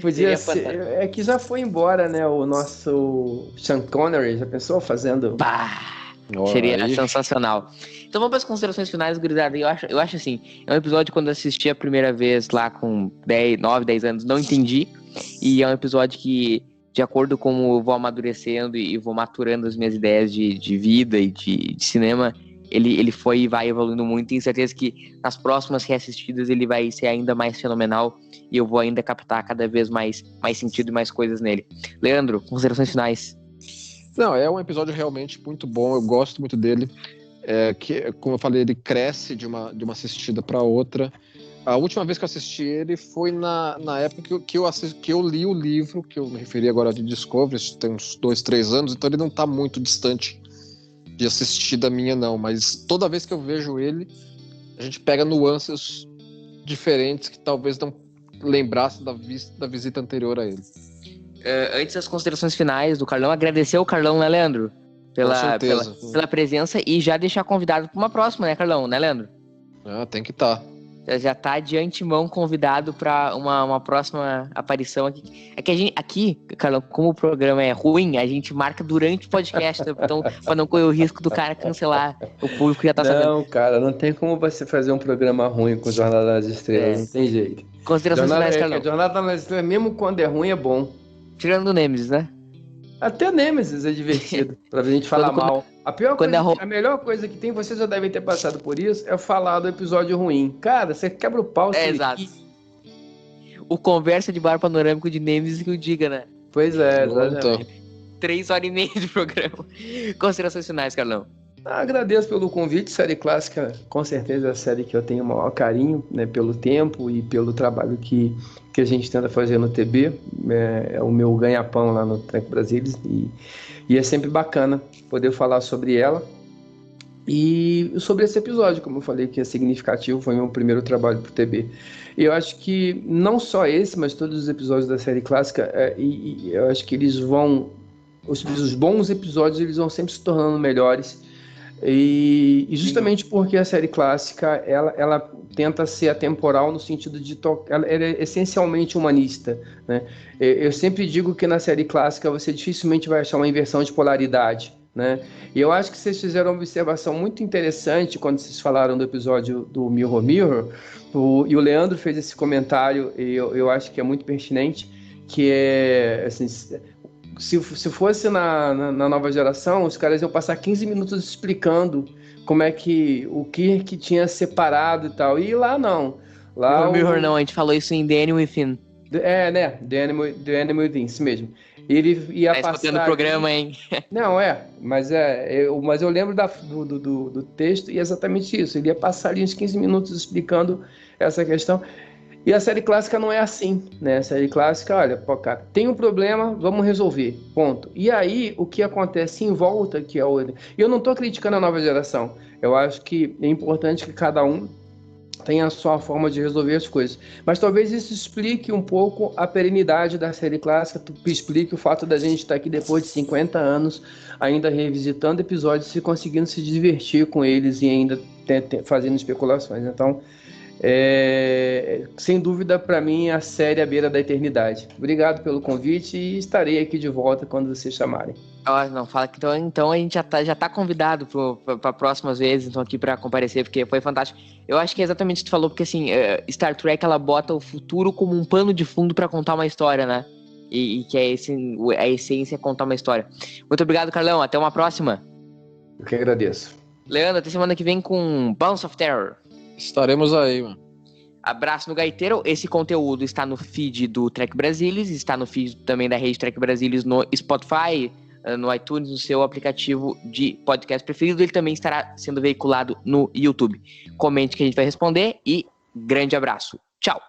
[SPEAKER 5] Podia ser. É que já foi embora, né? O nosso Sean Connery, já pensou fazendo?
[SPEAKER 3] Seria sensacional. Então vamos para as considerações finais, gurizada. Eu acho assim, é um episódio quando eu assisti a primeira vez lá com 9, 10 anos, não entendi. E é um episódio que, de acordo com como eu vou amadurecendo e vou maturando as minhas ideias de vida e de cinema, ele foi e vai evoluindo muito. Tenho certeza que nas próximas reassistidas ele vai ser ainda mais fenomenal e eu vou ainda captar cada vez mais sentido e mais coisas nele. Leandro, considerações finais.
[SPEAKER 6] Não, é um episódio realmente muito bom, eu gosto muito dele. Que, como eu falei, ele cresce de uma assistida para outra. A última vez que eu assisti ele foi na época que eu li o livro, que eu me referi agora de Discovery, tem uns 2, 3 anos, então ele não está muito distante de assistir da minha, não. Mas toda vez que eu vejo ele, a gente pega nuances diferentes que talvez não lembrasse da visita anterior a ele.
[SPEAKER 3] Antes das considerações finais do Carlão, agradecer ao Carlão, né, Leandro? Pela presença e já deixar convidado para uma próxima, né, Carlão? Né, Leandro?
[SPEAKER 6] Tem que estar.
[SPEAKER 3] Já tá de antemão convidado para uma próxima aparição aqui. É que aqui, Carlão, como o programa é ruim, a gente marca durante o podcast, então, para não correr o risco do cara cancelar. O público já tá sabendo.
[SPEAKER 5] Não, cara, não tem como você fazer um programa ruim com Jornada nas Estrelas, não tem jeito.
[SPEAKER 3] Considerações finais, Carlão.
[SPEAKER 5] Jornada nas Estrelas, mesmo quando é ruim, é bom. Tirando
[SPEAKER 3] o Nemesis, né?
[SPEAKER 5] Até Nemesis é divertido, pra gente falar mal. A melhor coisa que tem, vocês já devem ter passado por isso, é falar do episódio ruim. Cara, você quebra o pau.
[SPEAKER 3] Exato. O conversa de bar panorâmico de Nemesis que o diga, né?
[SPEAKER 5] Pois é, exatamente.
[SPEAKER 3] 3 horas e meia de programa. Considerações finais, Carlão.
[SPEAKER 5] Agradeço pelo convite, série clássica, com certeza é a série que eu tenho o maior carinho, né, pelo tempo e pelo trabalho que a gente tenta fazer no TB, é o meu ganha-pão lá no Trek Brasilis, e é sempre bacana poder falar sobre ela e sobre esse episódio, como eu falei, que é significativo, foi o meu primeiro trabalho pro TB. E eu acho que não só esse, mas todos os episódios da série clássica, eu acho que eles vão, os bons episódios, eles vão sempre se tornando melhores. E justamente porque a série clássica ela tenta ser atemporal no sentido de ela é essencialmente humanista, né? Eu sempre digo que na série clássica você dificilmente vai achar uma inversão de polaridade, né? E eu acho que vocês fizeram uma observação muito interessante quando vocês falaram do episódio do Mirror Mirror, e o Leandro fez esse comentário e eu acho que é muito pertinente, que é assim, se fosse na nova geração, os caras iam passar 15 minutos explicando como é que o Kirk tinha separado e tal. E lá não. Lá
[SPEAKER 3] no Mirror não, a gente falou isso em The Animal Within.
[SPEAKER 5] Né? The Animal Within, isso mesmo. Ele ia passar... Tá escutando
[SPEAKER 3] o programa, hein?
[SPEAKER 5] Não, mas eu lembro do texto e é exatamente isso. Ele ia passar ali uns 15 minutos explicando essa questão. E a série clássica não é assim, né? A série clássica, olha, pô, cara, tem um problema, vamos resolver, ponto. E aí, o que acontece em volta, que é o... E eu não estou criticando a nova geração. Eu acho que é importante que cada um tenha a sua forma de resolver as coisas. Mas talvez isso explique um pouco a perenidade da série clássica, explique o fato da gente estar aqui depois de 50 anos, ainda revisitando episódios e conseguindo se divertir com eles e ainda fazendo especulações. Então, Sem dúvida, para mim, a série à beira da eternidade. Obrigado pelo convite e estarei aqui de volta quando vocês chamarem.
[SPEAKER 3] Não, fala que então a gente já tá convidado para próximas vezes, então, aqui para comparecer, porque foi fantástico. Eu acho que é exatamente o que tu falou, porque assim, Star Trek, ela bota o futuro como um pano de fundo para contar uma história, né? E que a essência é contar uma história. Muito obrigado, Carlão. Até uma próxima.
[SPEAKER 5] Eu que agradeço.
[SPEAKER 3] Leandro, até semana que vem com Bounce of Terror.
[SPEAKER 4] Estaremos aí, mano.
[SPEAKER 3] Abraço no Gaiteiro. Esse conteúdo está no feed do Trek Brasilis, está no feed também da rede Trek Brasilis no Spotify, no iTunes, no seu aplicativo de podcast preferido. Ele também estará sendo veiculado no YouTube. Comente que a gente vai responder e grande abraço. Tchau!